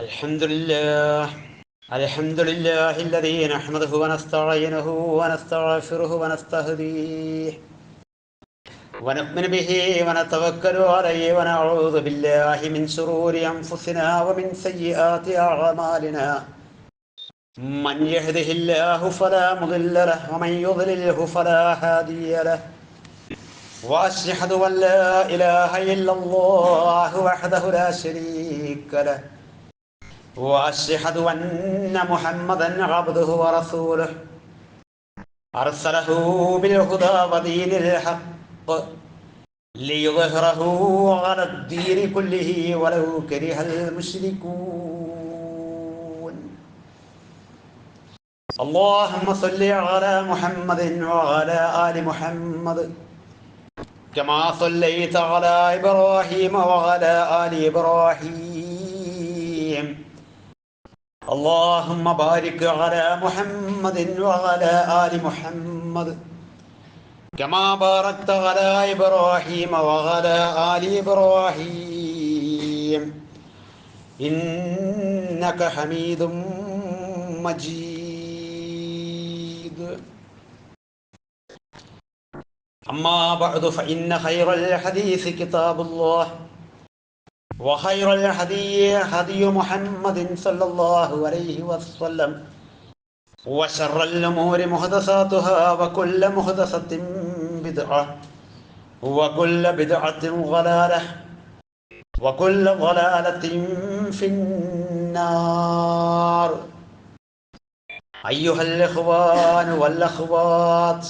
الحمد لله الذي نحمده ونستعينه ونستغفره ونستهديه ونؤمن به ونتوكل عليه ونعوذ بالله من شرور أنفسنا ومن سيئات أعمالنا. من يهده الله فلا مضل له ومن يضلله فلا هادي له. وأشهد أن لا إله إلا الله وحده لا شريك له وأشهد أن محمدا عبده ورسوله أرسله بالهدى ودين الحق ليظهره على الدين كله ولو كره المشركون. اللهم صل على محمد وعلى آل محمد كما صليت على إبراهيم وعلى آل إبراهيم. اللهم بارك على محمد وعلى آل محمد كما باركت على إبراهيم وعلى آل إبراهيم إنك حميد مجيد. أما بعد فإن خير الحديث كتاب الله وخير الهدي هدي محمد صلى الله عليه وسلم وشر الأمور محدثاتها وكل محدثة بدعة وكل بدعة ضلالة وكل ضلالة في النار. أيها الإخوان والأخوات،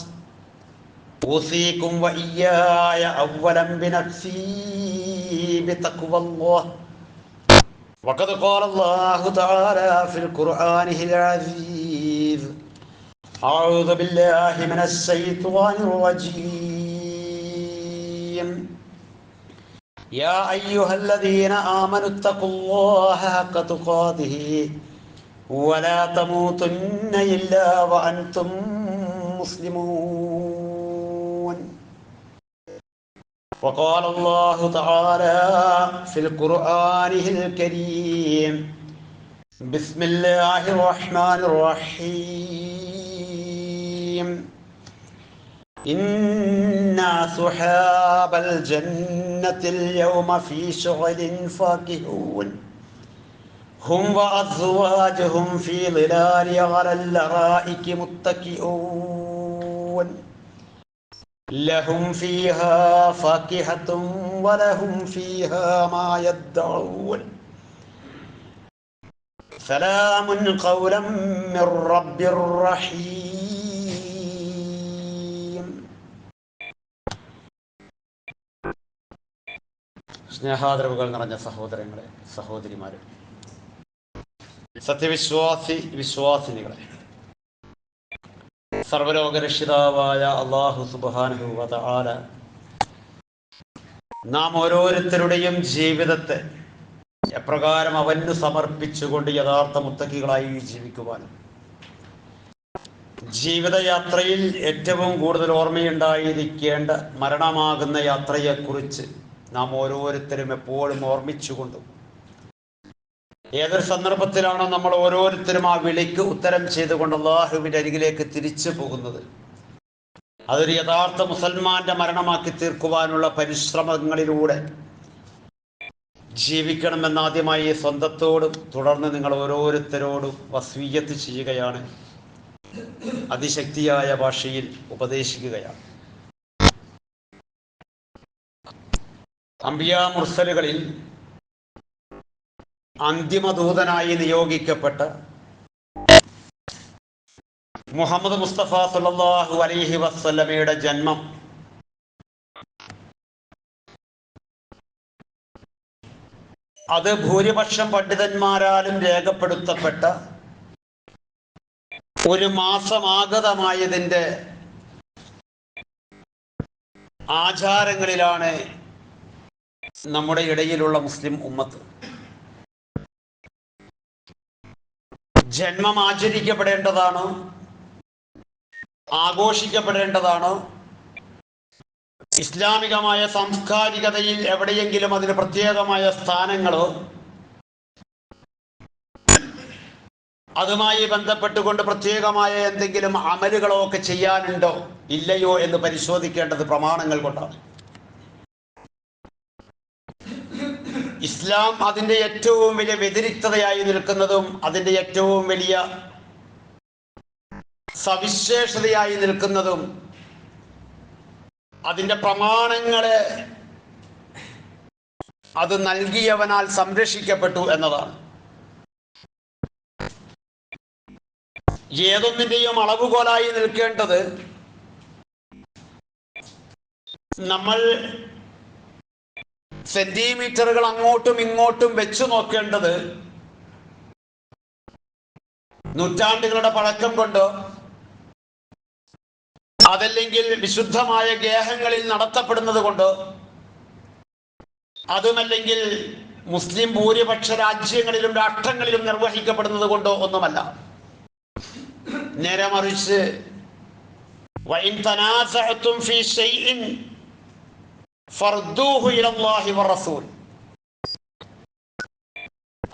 أوصيكم وإياي أولا بنفسي بتقوى الله. وقد قال الله تعالى في القرآن العزيز: أعوذ بالله من الشيطان الرجيم. يا أيها الذين آمنوا اتقوا الله حق تقاته ولا تموتن إلا وأنتم مسلمون. وقال الله تعالى في القرآن الكريم: بسم الله الرحمن الرحيم. إن أصحاب الجنة اليوم في شغل فاكهون هم وأزواجهم في ظلال على الأرائك متكئون لهم فيها فاكهة ولهم فيها ما يدعون سلام قولا من رب رحيم. സ്നേഹാദരവുകൾ നിറഞ്ഞ സഹോദരങ്ങളെ, സഹോദരിമാരെ, വിശ്വാസിനികളെ, സർവലോകരക്ഷിതാവായ അല്ലാഹു സുബ്ഹാനഹു വ തആല നാം ഓരോരുത്തരുടെയും ജീവിതത്തെ എപ്രകാരം അവന് സമർപ്പിച്ചുകൊണ്ട് യഥാർത്ഥ മുത്തഖികളായി ജീവിക്കുവാനും ജീവിതയാത്രയിൽ ഏറ്റവും കൂടുതൽ ഓർമ്മയുണ്ടായിരിക്കേണ്ട മരണമാകുന്ന യാത്രയെക്കുറിച്ച് നാം ഓരോരുത്തരും എപ്പോഴും ഓർമ്മിച്ചുകൊണ്ടും ഏതൊരു സന്ദർഭത്തിലാണോ നമ്മൾ ഓരോരുത്തരും ആ വിളിക്ക് ഉത്തരം ചെയ്തുകൊണ്ട് അല്ലാഹുവിൻ്റെ അരികിലേക്ക് തിരിച്ചു പോകുന്നത്, അതൊരു യഥാർത്ഥ മുസൽമാന്റെ മരണമാക്കി തീർക്കുവാനുള്ള പരിശ്രമങ്ങളിലൂടെ ജീവിക്കണമെന്ന് ആദ്യമായി സ്വന്തത്തോടും തുടർന്ന് നിങ്ങൾ ഓരോരുത്തരോടും വസിയ്യത്ത് ചെയ്യുകയാണ്, അതിശക്തിയായ ഭാഷയിൽ ഉപദേശിക്കുകയാണ്. അംബിയാ മുർസലുകളിൽ അന്തിമദൂതനായി നിയോഗിക്കപ്പെട്ട മുഹമ്മദ് മുസ്തഫ സല്ലല്ലാഹു അലൈഹി വസല്ലമയുടെ ജന്മം അത് ഭൂരിപക്ഷം പണ്ഡിതന്മാരാലും രേഖപ്പെടുത്തപ്പെട്ട ഒരു മാസമാഗതമായതിൻ്റെ ആചാരങ്ങളിലാണ് നമ്മുടെ ഇടയിലുള്ള മുസ്ലിം ഉമ്മത്ത്. ജന്മം ആചരിക്കപ്പെടേണ്ടതാണോ, ആഘോഷിക്കപ്പെടേണ്ടതാണോ, ഇസ്ലാമികമായ സാംസ്കാരികതയിൽ എവിടെയെങ്കിലും അതിന് പ്രത്യേകമായ സ്ഥാനങ്ങളോ അതുമായി ബന്ധപ്പെട്ടുകൊണ്ട് പ്രത്യേകമായ എന്തെങ്കിലും അമലുകളോ ഒക്കെ ചെയ്യാനുണ്ടോ ഇല്ലയോ എന്ന് പരിശോധിക്കേണ്ടത് പ്രമാണങ്ങൾ കൊണ്ടാണ്. ഇസ്ലാം അതിൻ്റെ ഏറ്റവും വലിയ വ്യതിരിക്തതയായി നിൽക്കുന്നതും അതിൻ്റെ ഏറ്റവും വലിയ സവിശേഷതയായി നിൽക്കുന്നതും അതിൻ്റെ പ്രമാണങ്ങളെ അത് നൽകിയവനാൽ സംരക്ഷിക്കപ്പെട്ടു എന്നതാണ്. ഏതൊന്നിൻ്റെയും അളവുകോലായി നിൽക്കേണ്ടത് നമ്മൾ സെന്റിമീറ്ററുകൾ അങ്ങോട്ടും ഇങ്ങോട്ടും വെച്ചു നോക്കേണ്ടത് നൂറ്റാണ്ടുകളുടെ പഴക്കം കൊണ്ടോ അതല്ലെങ്കിൽ വിശുദ്ധമായ ഗേഹങ്ങളിൽ നടത്തപ്പെടുന്നത് കൊണ്ടോ അതുമല്ലെങ്കിൽ മുസ്ലിം ഭൂരിപക്ഷ രാജ്യങ്ങളിലും രാഷ്ട്രങ്ങളിലും നിർവഹിക്കപ്പെടുന്നത് കൊണ്ടോ ഒന്നുമല്ല. നേരെ മറിച്ച് വഇൻ തനാസഅതും ഫീ ശൈഇൻ ഫർദൂഹു ഇലല്ലാഹി വറസൂൽ,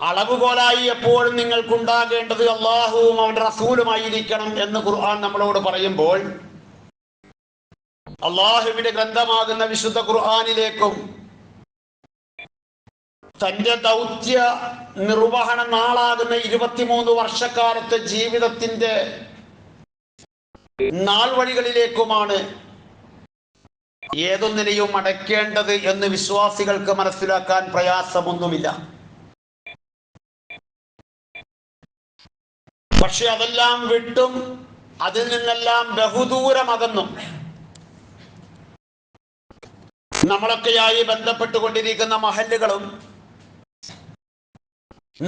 അളവുകോലായി എപ്പോഴും നിങ്ങൾക്കുണ്ടാകേണ്ടത് അള്ളാഹുവും അവന്റെ റസൂലുമായിരിക്കണം എന്ന് ഖുർആൻ നമ്മളോട് പറയുമ്പോൾ അള്ളാഹുവിന്റെ ഗ്രന്ഥമാകുന്ന വിശുദ്ധ ഖുർആനിലേക്കും തന്റെ ദൗത്യ നിർവഹണ നാളാകുന്ന 23 വർഷക്കാലത്തെ ജീവിതത്തിന്റെ നാൾ വഴികളിലേക്കുമാണ് ഏതൊന്നിനെയും അടയ്ക്കേണ്ടത് എന്ന് വിശ്വാസികൾക്ക് മനസ്സിലാക്കാൻ പ്രയാസമൊന്നുമില്ല. പക്ഷെ അതെല്ലാം വിട്ടും അതിൽ നിന്നെല്ലാം ബഹുദൂരം അകന്നും നമ്മളൊക്കെയായി ബന്ധപ്പെട്ടുകൊണ്ടിരിക്കുന്ന മഹല്ലുകളും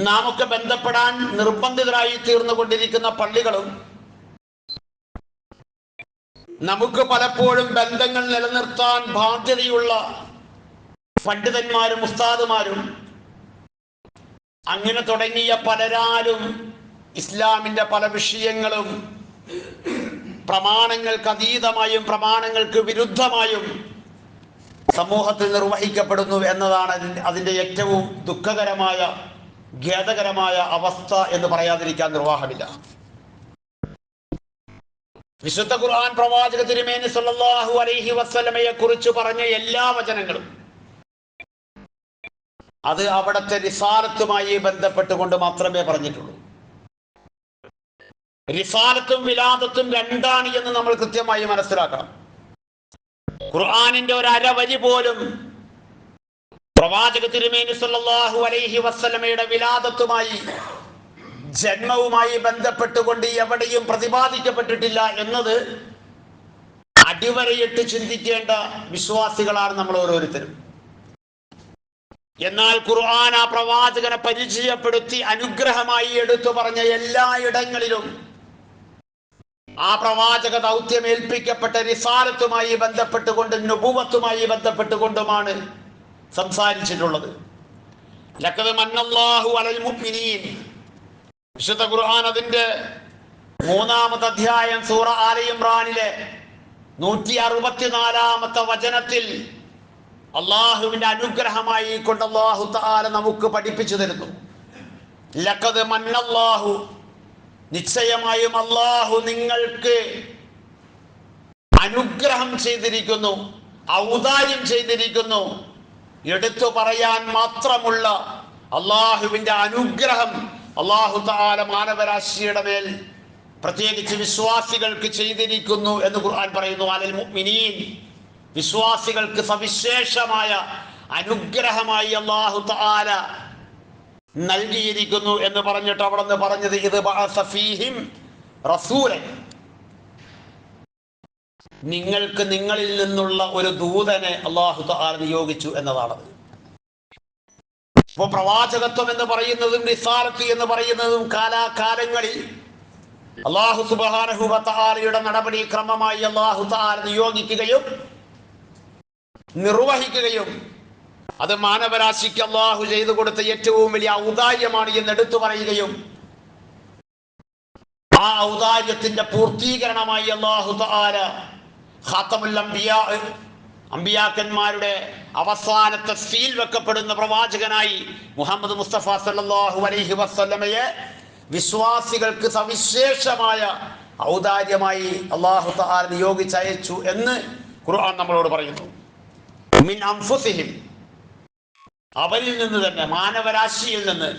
നാം ഒക്കെ ബന്ധപ്പെടാൻ നിർബന്ധിതരായി തീർന്നുകൊണ്ടിരിക്കുന്ന പള്ളികളും നമുക്ക് പലപ്പോഴും ബന്ധങ്ങൾ നിലനിർത്താൻ ബാധ്യതയുള്ള പണ്ഡിതന്മാരും ഉസ്താദുമാരും അങ്ങനെ തുടങ്ങിയ പലരാലും ഇസ്ലാമിന്റെ പല വിഷയങ്ങളും പ്രമാണങ്ങൾക്ക് അതീതമായും പ്രമാണങ്ങൾക്ക് വിരുദ്ധമായും സമൂഹത്തിൽ നിർവഹിക്കപ്പെടുന്നു എന്നതാണ് അതിൻ്റെ ഏറ്റവും ദുഃഖകരമായ ഖേദകരമായ അവസ്ഥ എന്ന് പറയാതിരിക്കാൻ നിർവാഹമില്ല. വിശുദ്ധ ഖുർആൻ പ്രവാചക തിരുമേനി സല്ലല്ലാഹു അലൈഹി വസല്ലമയെ കുറിച്ച് പറഞ്ഞ എല്ലാ വചനങ്ങളും അത് അവിടുത്തെ റിസാലത്തുമായി ബന്ധപ്പെട്ടുകൊണ്ട് മാത്രമേ പറഞ്ഞിട്ടുള്ളൂ. റിസാലത്തും വിലാദത്തും രണ്ടാണ് എന്ന് നമ്മൾ കൃത്യമായി മനസ്സിലാക്കണം. ഖുർആനിന്റെ ഒരു അരവരി പോലും പ്രവാചക തിരുമേനി സല്ലല്ലാഹു അലൈഹി വസല്ലമയുടെ വിലാദത്തുമായി ജന്മവുമായി ബന്ധപ്പെട്ടുകൊണ്ട് എവിടെയും പ്രതിപാദിക്കപ്പെട്ടിട്ടില്ല എന്നത് അടിവരയിട്ട് ചിന്തിക്കേണ്ട വിശ്വാസികളാണ് നമ്മൾ ഓരോരുത്തരും. എന്നാൽ ഖുർആൻ ആ പ്രവാചകനെ പരിചയപ്പെടുത്തി അനുഗ്രഹമായി എടുത്തു പറഞ്ഞ എല്ലായിടങ്ങളിലും ആ പ്രവാചക ദൗത്യം ഏൽപ്പിക്കപ്പെട്ട റിസാലത്തുമായി ബന്ധപ്പെട്ടുകൊണ്ട് നുബുവത്തുമായി ബന്ധപ്പെട്ടുകൊണ്ടുമാണ് സംസാരിച്ചിട്ടുള്ളത്. ലഖദ് മന്നല്ലാഹു അലൽ മുഅ്മിനീൻ, വിശുദ്ധ ഖുർആൻ അതിന്റെ 3-ാമത്തെ അധ്യായം സൂറ ആല ഇംറാനിലെ 164-ാമത്തെ വചനത്തിൽ അള്ളാഹുവിന്റെ അനുഗ്രഹമായി കൊണ്ട് അല്ലാഹു തആല നമുക്ക് പഠിപ്പിച്ചു തരുന്നു. ലഖദ് മന്നല്ലാഹു, നിശ്ചയമായും അള്ളാഹു നിങ്ങൾക്ക് അനുഗ്രഹം ചെയ്തിരിക്കുന്നു, ഔദാര്യം ചെയ്തിരിക്കുന്നു. എടുത്തു പറയാൻ മാത്രമുള്ള അള്ളാഹുവിന്റെ അനുഗ്രഹം അള്ളാഹു തആല മാനവരാശിയുടെ മേൽ പ്രത്യേകിച്ച് വിശ്വാസികൾക്ക് ചെയ്തിരിക്കുന്നു എന്ന് ഖുർആൻ പറയുന്നു. അലൽ മുഅ്മിനീൻ, വിശ്വാസികൾക്ക് സവിശേഷമായ അനുഗ്രഹമായി അള്ളാഹു തആല നൽകിയിരിക്കുന്നു എന്ന് പറഞ്ഞിട്ട് അവിടെ നിന്ന് പറഞ്ഞത് ഇത് ബഅസ ഫീഹിം റസൂലൻ, നിങ്ങൾക്ക് നിങ്ങളിൽ നിന്നുള്ള ഒരു ദൂതനെ അല്ലാഹു തആല നിയോഗിച്ചു എന്നതാണ്. അപ്പോൾ പ്രവാചകത്വം എന്ന് പറയുന്നതും റിസാലത്ത് എന്ന് പറയുന്നതും കാലാകാലങ്ങളിൽ അല്ലാഹു സുബ്ഹാനഹു വ തആലയുടെ നടപടിക്രമമായി അല്ലാഹു തആല നിയോഗിക്കുകയും നിർവഹിക്കുകയും അത് മാനവരാശിക്ക് അല്ലാഹു ചെയ്തു കൊടുത്ത ഏറ്റവും വലിയ ഔദാര്യമാണ് എന്ന് എടുത്തു പറയുകയും ആ ഔദാര്യത്തിന്റെ പൂർത്തീകരണമായി അല്ലാഹു തആല ഖാതമുൽ അംബിയാ, അംബിയാക്കന്മാരുടെ അവസാനത്തെ സീൽ വെക്കപ്പെടുന്ന പ്രവാചകനായി മുഹമ്മദ് മുസ്തഫ സല്ലല്ലാഹു അലൈഹി വസല്ലമയെ വിശ്വാസികൾക്ക് സവിശേഷമായ ഔദാര്യമായി അല്ലാഹു തആല നിയോഗിച്ചയച്ചു എന്ന് ഖുർആൻ നമ്മളോട് പറയുന്നു. മിൻ അൻഫുസിഹിം, അവരിൽ നിന്ന് തന്നെ, മാനവരാശിയിൽ നിന്ന്.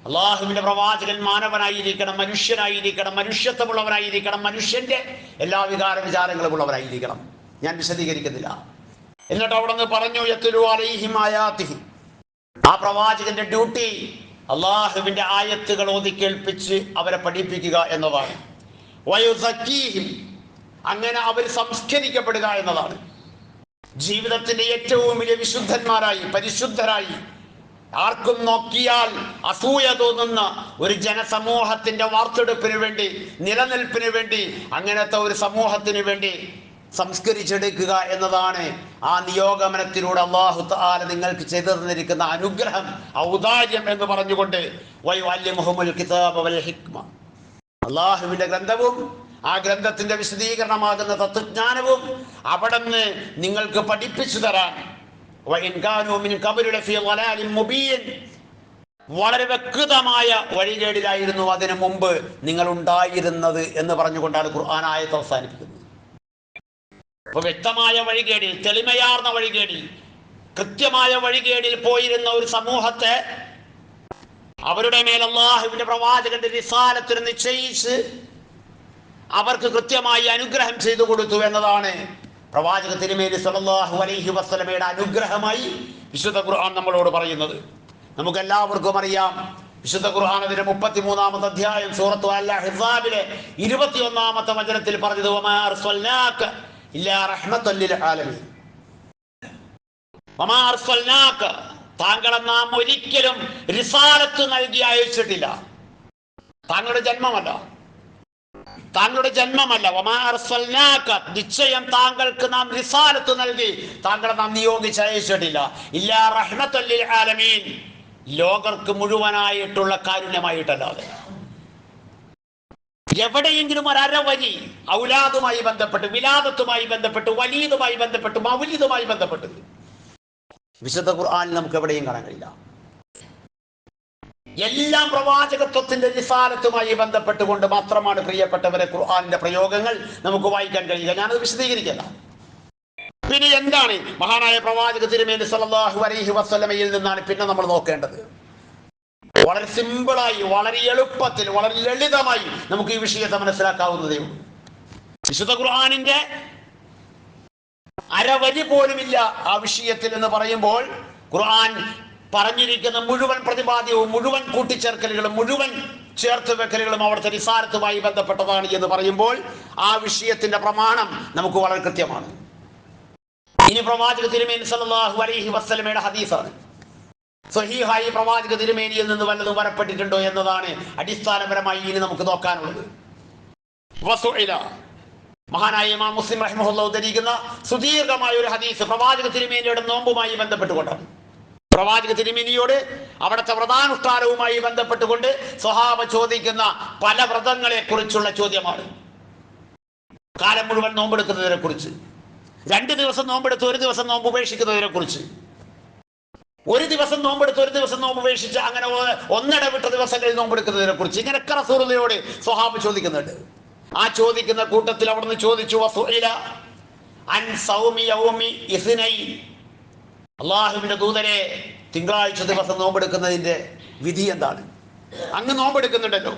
അള്ളാഹുവിന്റെ പ്രവാചകൻ മാനവനായിരിക്കണം, മനുഷ്യനായിരിക്കണം, മനുഷ്യത്വമുള്ളവനായിരിക്കണം, മനുഷ്യന്റെ എല്ലാ വികാര വിചാരങ്ങളും ഉള്ളവരായിരിക്കണം. ഞാൻ വിശദീകരിക്കുന്നില്ല. എന്നിട്ട് അവിടെ നിന്ന് പറഞ്ഞു, യത്ലു അലൈഹിം ആയാതിഹി, ആ പ്രവാചകന്റെ ഡ്യൂട്ടി അള്ളാഹുവിന്റെ ആയത്തുകൾ ഓതി കേൾപ്പിച്ച് അവരെ പഠിപ്പിക്കുക എന്നതാണ്. വയുസക്കീഹിം, അങ്ങനെ അവർ സംസ്കരിക്കപ്പെടുക എന്നതാണ്. ജീവിതത്തിന്റെ ഏറ്റവും വലിയ വിശുദ്ധന്മാരായി, പരിശുദ്ധരായി, ആർക്കും നോക്കിയാൽ അസൂയ തോന്നുന്ന ഒരു ജനസമൂഹത്തിന്റെ വാർത്തെടുപ്പിന് വേണ്ടി, നിലനിൽപ്പിന് വേണ്ടി, അങ്ങനത്തെ ഒരു സമൂഹത്തിന് വേണ്ടി സംസ്കരിച്ചെടുക്കുക എന്നതാണ് ആ നിയോഗമനത്തിലൂടെ അല്ലാഹു തആല നിങ്ങൾക്ക് ചെയ്തു തന്നിരിക്കുന്ന അനുഗ്രഹം, ഔദാര്യം എന്ന് പറഞ്ഞുകൊണ്ട് വയുഅല്ലിമുഹുൽ കിതാബ വൽ ഹിക്മ, അള്ളാഹുവിന്റെ ഗ്രന്ഥവും ആ ഗ്രന്ഥത്തിന്റെ വിശദീകരണമാകുന്ന തത്വജ്ഞാനവും അവിടുന്ന് നിങ്ങൾക്ക് പഠിപ്പിച്ചു തരാൻ, വളരെ വ്യക്തമായ വഴികേടിലായിരുന്നു അതിനു മുമ്പ് നിങ്ങൾ ഉണ്ടായിരുന്നത് എന്ന് പറഞ്ഞുകൊണ്ടാണ് ഖുർആൻ ആയത്ത് അവസാനിപ്പിക്കുന്നത്. അപ്പൊ വ്യക്തമായ വഴികേടിൽ, തെളിമയാർന്ന വഴികേടിൽ, കൃത്യമായ വഴികേടിൽ പോയിരുന്ന ഒരു സമൂഹത്തെ അവരുടെ മേൽ അല്ലാഹുവിന്റെ പ്രവാചകന്റെ റിസാലത്തിനെ നിശ്ചയിച്ച് അവർക്ക് കൃത്യമായി അനുഗ്രഹം ചെയ്തു കൊടുത്തു എന്നതാണ് പ്രവാചക തിരുമേനി സ്വല്ലല്ലാഹു അലൈഹി വസല്ലമയുടെ അനുഗ്രഹമായി വിശുദ്ധ ഖുർആൻ നമ്മളോട് പറയുന്നത്. നമുക്കെല്ലാവർക്കും അറിയാം, വിശുദ്ധ ഖുർആൻ അതിന്റെ 33-ാമത്തെ അധ്യായം സൂറത്തു അൽ അഹ്സാബിലെ 21-ാമത്തെ വചനത്തിൽ പറഞ്ഞത്, വമാ അർസൽനാക ഇല്ലാ റഹ്മത്തൻ ലിൽ ആലമീൻ, വമാ അർസൽനാക, താങ്കളെ നാം ഒരിക്കലും റിസാലത്ത് നൽകി അയച്ചിട്ടില്ല. താങ്കളുടെ ജന്മമല്ല, താങ്കളുടെ ജന്മമല്ല. വമാ അർസൽനാക, നിശ്ചയം താങ്കൾക്ക് നാം റിസാലത്ത് നൽകി, താങ്കളെ നാം നിയോഗിച്ച് അയച്ചിട്ടില്ല. ഇല്ലാ റഹ്മത്തൻ ലിൽ ആലമീൻ, ലോകർക്ക് മുഴുവനായിട്ടുള്ള കാരുണ്യമായിട്ടല്ലാതെ. എവിടെയെങ്കിലും ഒരവരി ഔലാദുമായി ബന്ധപ്പെട്ട്, വിലാദത്തുമായി ബന്ധപ്പെട്ട്, വലീദുമായി ബന്ധപ്പെട്ട്, മൗലിദുമായി ബന്ധപ്പെട്ട് വിശുദ്ധ ഖുർആനിൽ നമുക്ക് എവിടെയും കാണാൻ കഴിയില്ല. എല്ലാം പ്രവാചകത്വത്തിന്റെ റിസാലത്തുമായി ബന്ധപ്പെട്ടുകൊണ്ട് മാത്രമാണ് പ്രിയപ്പെട്ടവരെ ഖുർആനിന്റെ പ്രയോഗങ്ങൾ നമുക്ക് വായിക്കാൻ കഴിയുക. ഞാനത് വിശദീകരിക്കല്ല. പിന്നെ എന്താണ് മഹാനായ പ്രവാചക തിരുമേനി സ്വല്ലല്ലാഹു അലൈഹി വസല്ലമയിൽ നിന്നാണ് പിന്നെ നമ്മൾ നോക്കേണ്ടത്. വളരെ സിമ്പിളായി, വളരെ എളുപ്പത്തിൽ, വളരെ ലളിതമായി നമുക്ക് ഈ വിഷയത്തെ മനസ്സിലാക്കാവുന്നതേ ഉള്ളൂ. വിശുദ്ധ ഖുർആനിന്റെ അരവരി പോലുമില്ല ആ വിഷയത്തിൽ എന്ന് പറയുമ്പോൾ, ഖുർആൻ പറഞ്ഞിരിക്കുന്ന മുഴുവൻ പ്രതിപാദ്യവും, മുഴുവൻ കൂട്ടിച്ചേർക്കലുകളും, മുഴുവൻ ചേർത്ത് വെക്കലുകളും അവിടുത്തെ റിസാലത്തുമായി ബന്ധപ്പെട്ടതാണ് എന്ന് പറയുമ്പോൾ ആ വിഷയത്തിന്റെ പ്രമാണം നമുക്ക് വളരെ കൃത്യമാണ്. ഇനി പ്രവാചക തിരുമേനി സല്ലല്ലാഹു അലൈഹി വസല്ലമയുടെ ഹദീസാണ്. സ്വഹീഹായി പ്രവാചക തിരുമേനിയിൽ നിന്ന് വല്ലതും വരപ്പെട്ടിട്ടുണ്ടോ എന്നതാണ് അടിസ്ഥാനപരമായി ഇനി നമുക്ക് നോക്കാനുള്ളത്. മഹാനായ ഇമാം മുസ്ലിം റഹിമഹുല്ലാഹു ഉദ്ധരിക്കുന്ന സുദീർഘമായ ഒരു ഹദീസ് പ്രവാചക തിരുമേനിയുടെ നോമ്പുമായി ബന്ധപ്പെട്ടുകൊണ്ടാണ്. പ്രവാചക തിരുമേനിയോട് അവിടുത്തെ വ്രതാനുഷ്ഠാനവുമായി ബന്ധപ്പെട്ടുകൊണ്ട് സ്വഹാബ ചോദിക്കുന്ന പല വ്രതങ്ങളെ കുറിച്ചുള്ള ചോദ്യമാണ്. കാലം മുഴുവൻ നോമ്പെടുക്കുന്നതിനെ കുറിച്ച്, 2 ദിവസം നോമ്പെടുത്ത് 1 ദിവസം നോമ്പ് ഉപേക്ഷിക്കുന്നതിനെ കുറിച്ച്, 1 ദിവസം നോമ്പെടുത്ത് 1 ദിവസം നോമ്പ് ഉപേക്ഷിച്ച് അങ്ങനെ ഒന്നിടവിട്ട ദിവസങ്ങളിൽ നോമ്പെടുക്കുന്നതിനെ കുറിച്ച് ഇങ്ങനെയൊക്കെ റസൂലുള്ളാഹിയോട് സ്വഹാബ ചോദിക്കുന്നുണ്ട്. ആ ചോദിക്കുന്ന കൂട്ടത്തിൽ അവിടുന്ന് ചോദിച്ചു, വസുഇല അൻ സൗമി യൗമി ഇസ്നൈൻ, അള്ളാഹുവിന്റെ ദൂതനെ, തിങ്കളാഴ്ച ദിവസം നോമ്പെടുക്കുന്നതിന്റെ വിധി എന്താണ്? അങ്ങ് നോമ്പെടുക്കുന്നുണ്ടല്ലോ,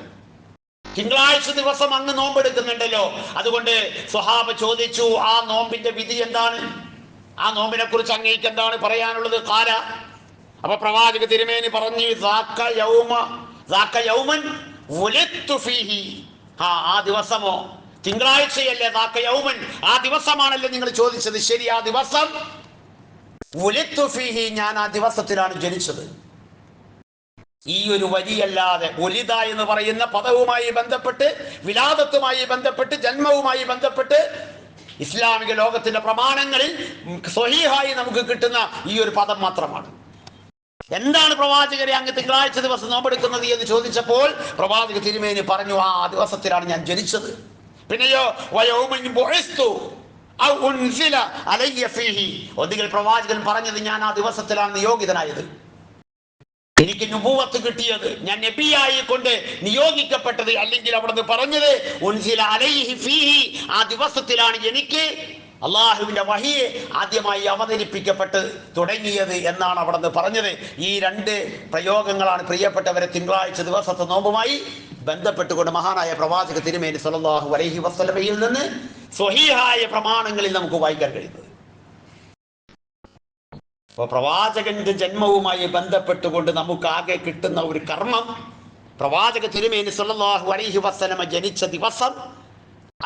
തിങ്കളാഴ്ച ദിവസം അങ്ങ് നോമ്പെടുക്കുന്നുണ്ടല്ലോ, അതുകൊണ്ട് സ്വഹാബ ചോദിച്ചു, ആ നോമ്പിന്റെ വിധി എന്താണ്? ആ നോമ്പിനെ കുറിച്ച് അങ്ങേക്ക് എന്താണ് പറയാനുള്ളത്? ഖാല, അപ്പൊ പ്രവാചക തിരുമേനി പറഞ്ഞു, യൗമൻ വുലിദ്തു ഫീഹി, ആ ദിവസമോ, തിങ്കളാഴ്ചയല്ലേ? ദാക യൗമൻ, ആ ദിവസമാണല്ലോ നിങ്ങൾ ചോദിച്ചത്. ശരി, ആ ദിവസം വുലിദ്തു ഫീഹി, ഞാൻ ആ ദിവസത്തിലാണ് ജനിച്ചത്. ഈ ഒരു വരിയല്ലാതെ ഉലിദ എന്ന് പറയുന്ന പദവുമായി ബന്ധപ്പെട്ട്, വിലാദത്തുമായി ബന്ധപ്പെട്ട്, ജന്മവുമായി ബന്ധപ്പെട്ട് ഇസ്ലാമിക ലോകത്തിന്റെ പ്രമാണങ്ങളിൽ സ്വഹീഹായി നമുക്ക് കിട്ടുന്ന ഈ ഒരു പദം മാത്രമാണ്. എന്താണ് പ്രവാചകരെ അങ്ങ് തിങ്കളാഴ്ച ദിവസം നോമ്പെടുക്കുന്നത് എന്ന് ചോദിച്ചപ്പോൾ പ്രവാചക തിരുമേനി പറഞ്ഞു, ആ ദിവസത്തിലാണ് ഞാൻ ജനിച്ചത്. പിന്നെയോ ഒന്നുകിൽ പ്രവാചകൻ പറഞ്ഞത് ഞാൻ ആ ദിവസത്തിലാണ് നിയോഗിതനായത്. എനിക്ക് നുബുവത്ത് കിട്ടിയത്, ഞാൻ നബിയായി കൊണ്ട് നിയോഗിക്കപ്പെട്ടത്, അല്ലെങ്കിൽ അവിടുന്ന് പറഞ്ഞത് ഉൻസില അലൈഹി ഫീഹി, ആ ദിവസത്തിലാണ് എനിക്ക് അള്ളാഹുവിന്റെ വഹിയെ ആദ്യമായി അവതരിപ്പിക്കപ്പെട്ട് തുടങ്ങിയത് എന്നാണ് അവിടുന്ന് പറഞ്ഞത്. ഈ രണ്ട് പ്രയോഗങ്ങളാണ് പ്രിയപ്പെട്ടവരെ തിങ്കളാഴ്ച ദിവസത്തെ നോമ്പുമായി ബന്ധപ്പെട്ടുകൊണ്ട് മഹാനായ പ്രവാചക തിരുമേനി സ്വല്ലല്ലാഹു അലൈഹി വസല്ലമയിൽ നിന്ന് സ്വഹീഹായ പ്രമാണങ്ങളിൽ നമുക്ക് വായിക്കാൻ കഴിയുന്നത്. അപ്പോൾ പ്രവാചകന്റെ ജന്മവുമായി ബന്ധപ്പെട്ടുകൊണ്ട് നമുക്ക് ആകെ കിട്ടുന്ന ഒരു കർമ്മം, പ്രവാചക തിരുമേനി സ്വല്ലല്ലാഹു അലൈഹി വസല്ലമ ജനിച്ച ദിവസം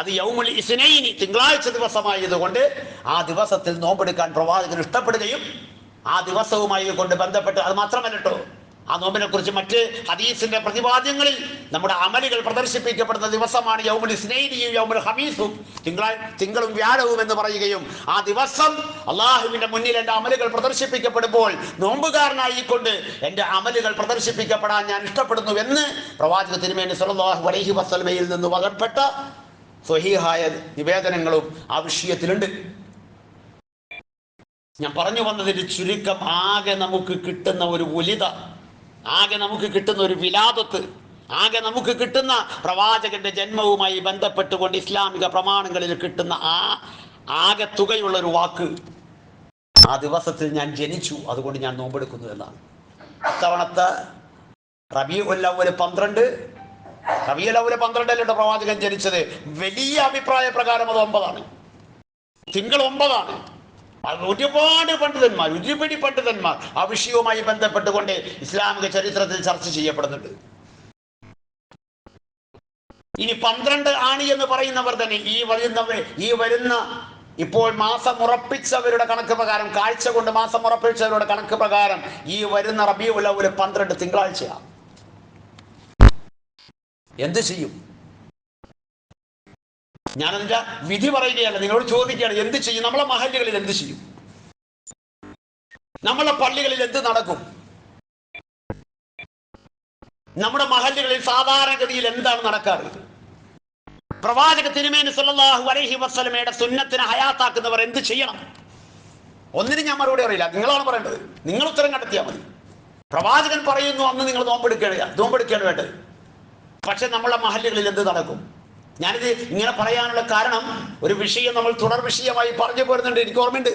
അത് യൗമുൽ ഇസ്നൈനി, തിങ്കളാഴ്ച ദിവസമായതുകൊണ്ട് ആ ദിവസത്തിൽ നോമ്പെടുക്കാൻ പ്രവാചകൻ ഇഷ്ടപ്പെടുകയും ആ ദിവസവുമായി കൊണ്ട് ബന്ധപ്പെട്ട്, അത് മാത്രമല്ല കേട്ടോ, ആ നോമ്പിനെ കുറിച്ച് മറ്റ് ഹദീസിന്റെ പ്രതിപാദ്യങ്ങളിൽ നമ്മുടെ അമലുകൾ പ്രദർശിപ്പിക്കപ്പെടുന്ന ദിവസമാണ് യൗമുൽ ഇസ്നൈനിയും യൗമുൽ ഖമീസും, തിങ്കളും വ്യാഴവും എന്ന് പറയുകയും ആ ദിവസം അള്ളാഹുവിന്റെ മുന്നിൽ എൻ്റെ അമലുകൾ പ്രദർശിപ്പിക്കപ്പെടുമ്പോൾ നോമ്പുകാരനായിക്കൊണ്ട് എൻ്റെ അമലുകൾ പ്രദർശിപ്പിക്കപ്പെടാൻ ഞാൻ ഇഷ്ടപ്പെടുന്നു എന്ന് പ്രവാചക തിരുമേനി സ്വല്ലല്ലാഹു അലൈഹി വസല്ലമയിൽ നിന്ന് വകപ്പെട്ട സ്വഹീഹായ നിവേദനങ്ങളും ആ വിഷയത്തിലുണ്ട്. ഞാൻ പറഞ്ഞു വന്നതിന്റെ ചുരുക്കം, ആകെ നമുക്ക് കിട്ടുന്ന ഒരു ഉലിത, ആകെ നമുക്ക് കിട്ടുന്ന ഒരു വിലാദത്ത്, ആകെ നമുക്ക് കിട്ടുന്ന പ്രവാചകന്റെ ജന്മവുമായി ബന്ധപ്പെട്ടുകൊണ്ട് ഇസ്ലാമിക പ്രമാണങ്ങളിൽ കിട്ടുന്ന ആ ആകെ തുകയുള്ള ഒരു വാക്ക്, ആ ദിവസത്തിൽ ഞാൻ ജനിച്ചു, അതുകൊണ്ട് ഞാൻ നോമ്പെടുക്കുന്നു എന്നാണ്. ഇത്തവണത്തെ റബീഉൽ അവ്വൽ 12, റബീഉൽ അവ്വൽ 12 പ്രവാചകൻ ജനിച്ചത്. വലിയ അഭിപ്രായ പ്രകാരം അത് 9ആണ്, തിങ്കൾ 9ആണ്. ഒരുപാട് പണ്ഡിതന്മാർ, ഒരുപിടി പണ്ഡിതന്മാർ ആ വിഷയവുമായി ബന്ധപ്പെട്ടുകൊണ്ട് ഇസ്ലാമിക ചരിത്രത്തിൽ ചർച്ച ചെയ്യപ്പെടുന്നുണ്ട്. ഇനി 12 ആണ് എന്ന് പറയുന്നവർ തന്നെ ഈ വരുന്ന ഇപ്പോൾ മാസം ഉറപ്പിച്ചവരുടെ കണക്ക് പ്രകാരം, കാഴ്ച കൊണ്ട് മാസം ഉറപ്പിച്ചവരുടെ കണക്ക് പ്രകാരം ഈ വരുന്ന റബീഉൽ അവ്വൽ 12 തിങ്കളാഴ്ചയാണ്. എന്ത് ചെയ്യും? ഞാനെന്താ വിധി പറയുകയല്ല, നിങ്ങളോട് ചോദിക്കുകയാണ്, എന്ത് ചെയ്യും? നമ്മളെ മഹല്ലുകളിൽ എന്ത് ചെയ്യും? നമ്മളെ പള്ളികളിൽ എന്ത് നടക്കും? നമ്മുടെ മഹല്ലുകളിൽ സാധാരണഗതിയിൽ എന്താണ് നടക്കാറ്? പ്രവാചക തിരുമേനി സ്വല്ലല്ലാഹു അലൈഹി വസല്ലമയുടെ സുന്നത്തിനെ ഹയാത്താക്കുന്നവർ എന്ത് ചെയ്യണം? ഒന്നിനും ഞാൻ മറുപടി അറിയില്ല, നിങ്ങളാണ് പറയേണ്ടത്. നിങ്ങൾ ഉത്തരം കണ്ടെത്തിയാൽ മതി. പ്രവാചകൻ പറയുന്നു, അന്ന് നിങ്ങൾ നോമ്പെടുക്കുകയാണ് വേണ്ടത്. പക്ഷെ നമ്മളെ മഹല്ലുകളിൽ എന്ത് നടക്കും? ഞാനിത് ഇങ്ങനെ പറയാനുള്ള കാരണം, ഒരു വിഷയം നമ്മൾ തുടർ വിഷയമായി പറഞ്ഞു പോരുന്നുണ്ട്, എനിക്ക് ഓർമ്മയുണ്ട്.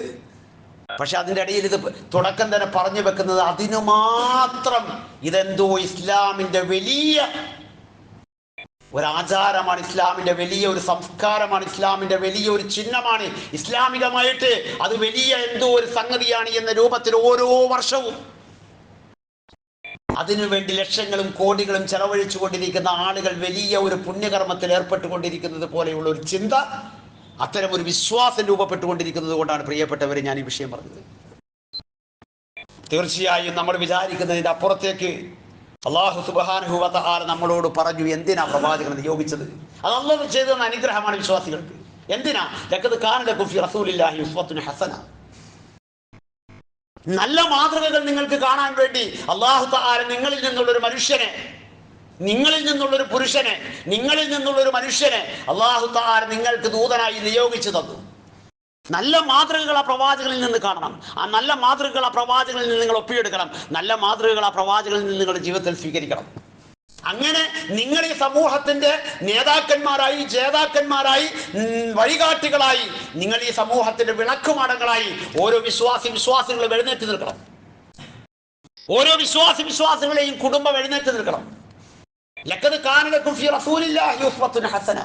പക്ഷെ അതിൻ്റെ ഇടയിൽ ഇത് തുടക്കം തന്നെ പറഞ്ഞു വെക്കുന്നത്, അതിനു മാത്രം ഇതെന്തോ ഇസ്ലാമിൻ്റെ വലിയ ഒരാചാരമാണ്, ഇസ്ലാമിൻ്റെ വലിയ ഒരു സംസ്കാരമാണ്, ഇസ്ലാമിൻ്റെ വലിയ ഒരു ചിഹ്നമാണ്, ഇസ്ലാമികമായിട്ട് അത് വലിയ എന്തോ ഒരു സംഗതിയാണ് എന്ന രൂപത്തിൽ ഓരോ വർഷവും അതിനുവേണ്ടി ലക്ഷങ്ങളും കോടികളും ചെലവഴിച്ചു കൊണ്ടിരിക്കുന്ന ആളുകൾ വലിയ ഒരു പുണ്യകർമ്മത്തിൽ ഏർപ്പെട്ടുകൊണ്ടിരിക്കുന്നത് പോലെയുള്ള ഒരു ചിന്ത, അത്തരം ഒരു വിശ്വാസം രൂപപ്പെട്ടുകൊണ്ടിരിക്കുന്നത് കൊണ്ടാണ് പ്രിയപ്പെട്ടവരെ ഞാൻ ഈ വിഷയം പറഞ്ഞത്. തീർച്ചയായും നമ്മൾ വിചാരിക്കുന്നതിൻ്റെ അപ്പുറത്തേക്ക് അല്ലാഹു സുബ്ഹാനഹു വ തആല നമ്മളോട് പറഞ്ഞു, എന്തിനാ പ്രവാചകനെ നിയോഗിച്ചത്? അത് അല്ലാഹു ചെയ്ത അനുഗ്രഹമാണ് വിശ്വാസികൾക്ക്. എന്തിനാ? ലഖദ് കാന ലക്കും ഫീ റസൂലില്ലാഹി ഉസ്വത്തുൻ ഹസന, നല്ല മാതൃകകൾ നിങ്ങൾക്ക് കാണാൻ വേണ്ടി അല്ലാഹു തആല നിങ്ങളിൽ നിന്നുള്ളൊരു മനുഷ്യനെ, നിങ്ങളിൽ നിന്നുള്ളൊരു പുരുഷനെ, നിങ്ങളിൽ നിന്നുള്ളൊരു മനുഷ്യനെ അല്ലാഹു തആല നിങ്ങൾക്ക് ദൂതനായി നിയോഗിച്ചു തന്നു. നല്ല മാതൃകകൾ ആ പ്രവാചകനിൽ നിന്ന് കാണണം. ആ നല്ല മാതൃകകൾ ആ പ്രവാചകനിൽ നിന്ന് നിങ്ങൾ ഒപ്പിയെടുക്കണം. നല്ല മാതൃകകൾ ആ പ്രവാചകനിൽ നിന്ന് നിങ്ങളുടെ ജീവിതത്തിൽ സ്വീകരിക്കണം. അങ്ങനെ നിങ്ങൾ ഈ സമൂഹത്തിന്റെ നേതാക്കന്മാരായി, ജേതാക്കന്മാരായി, വഴികാട്ടികളായി, നിങ്ങൾ ഈ സമൂഹത്തിന്റെ വിളക്കുമാടങ്ങളായി ഓരോ വിശ്വാസികളും എഴുന്നേറ്റ് നിൽക്കണം. ഓരോ വിശ്വാസികളെയും കുടുംബം എഴുന്നേറ്റ് നിൽക്കണം. ലഖദ് കാന ലക്കും ഫീ റസൂലില്ലാഹി ഉസ്വത്തുൻ ഹസന,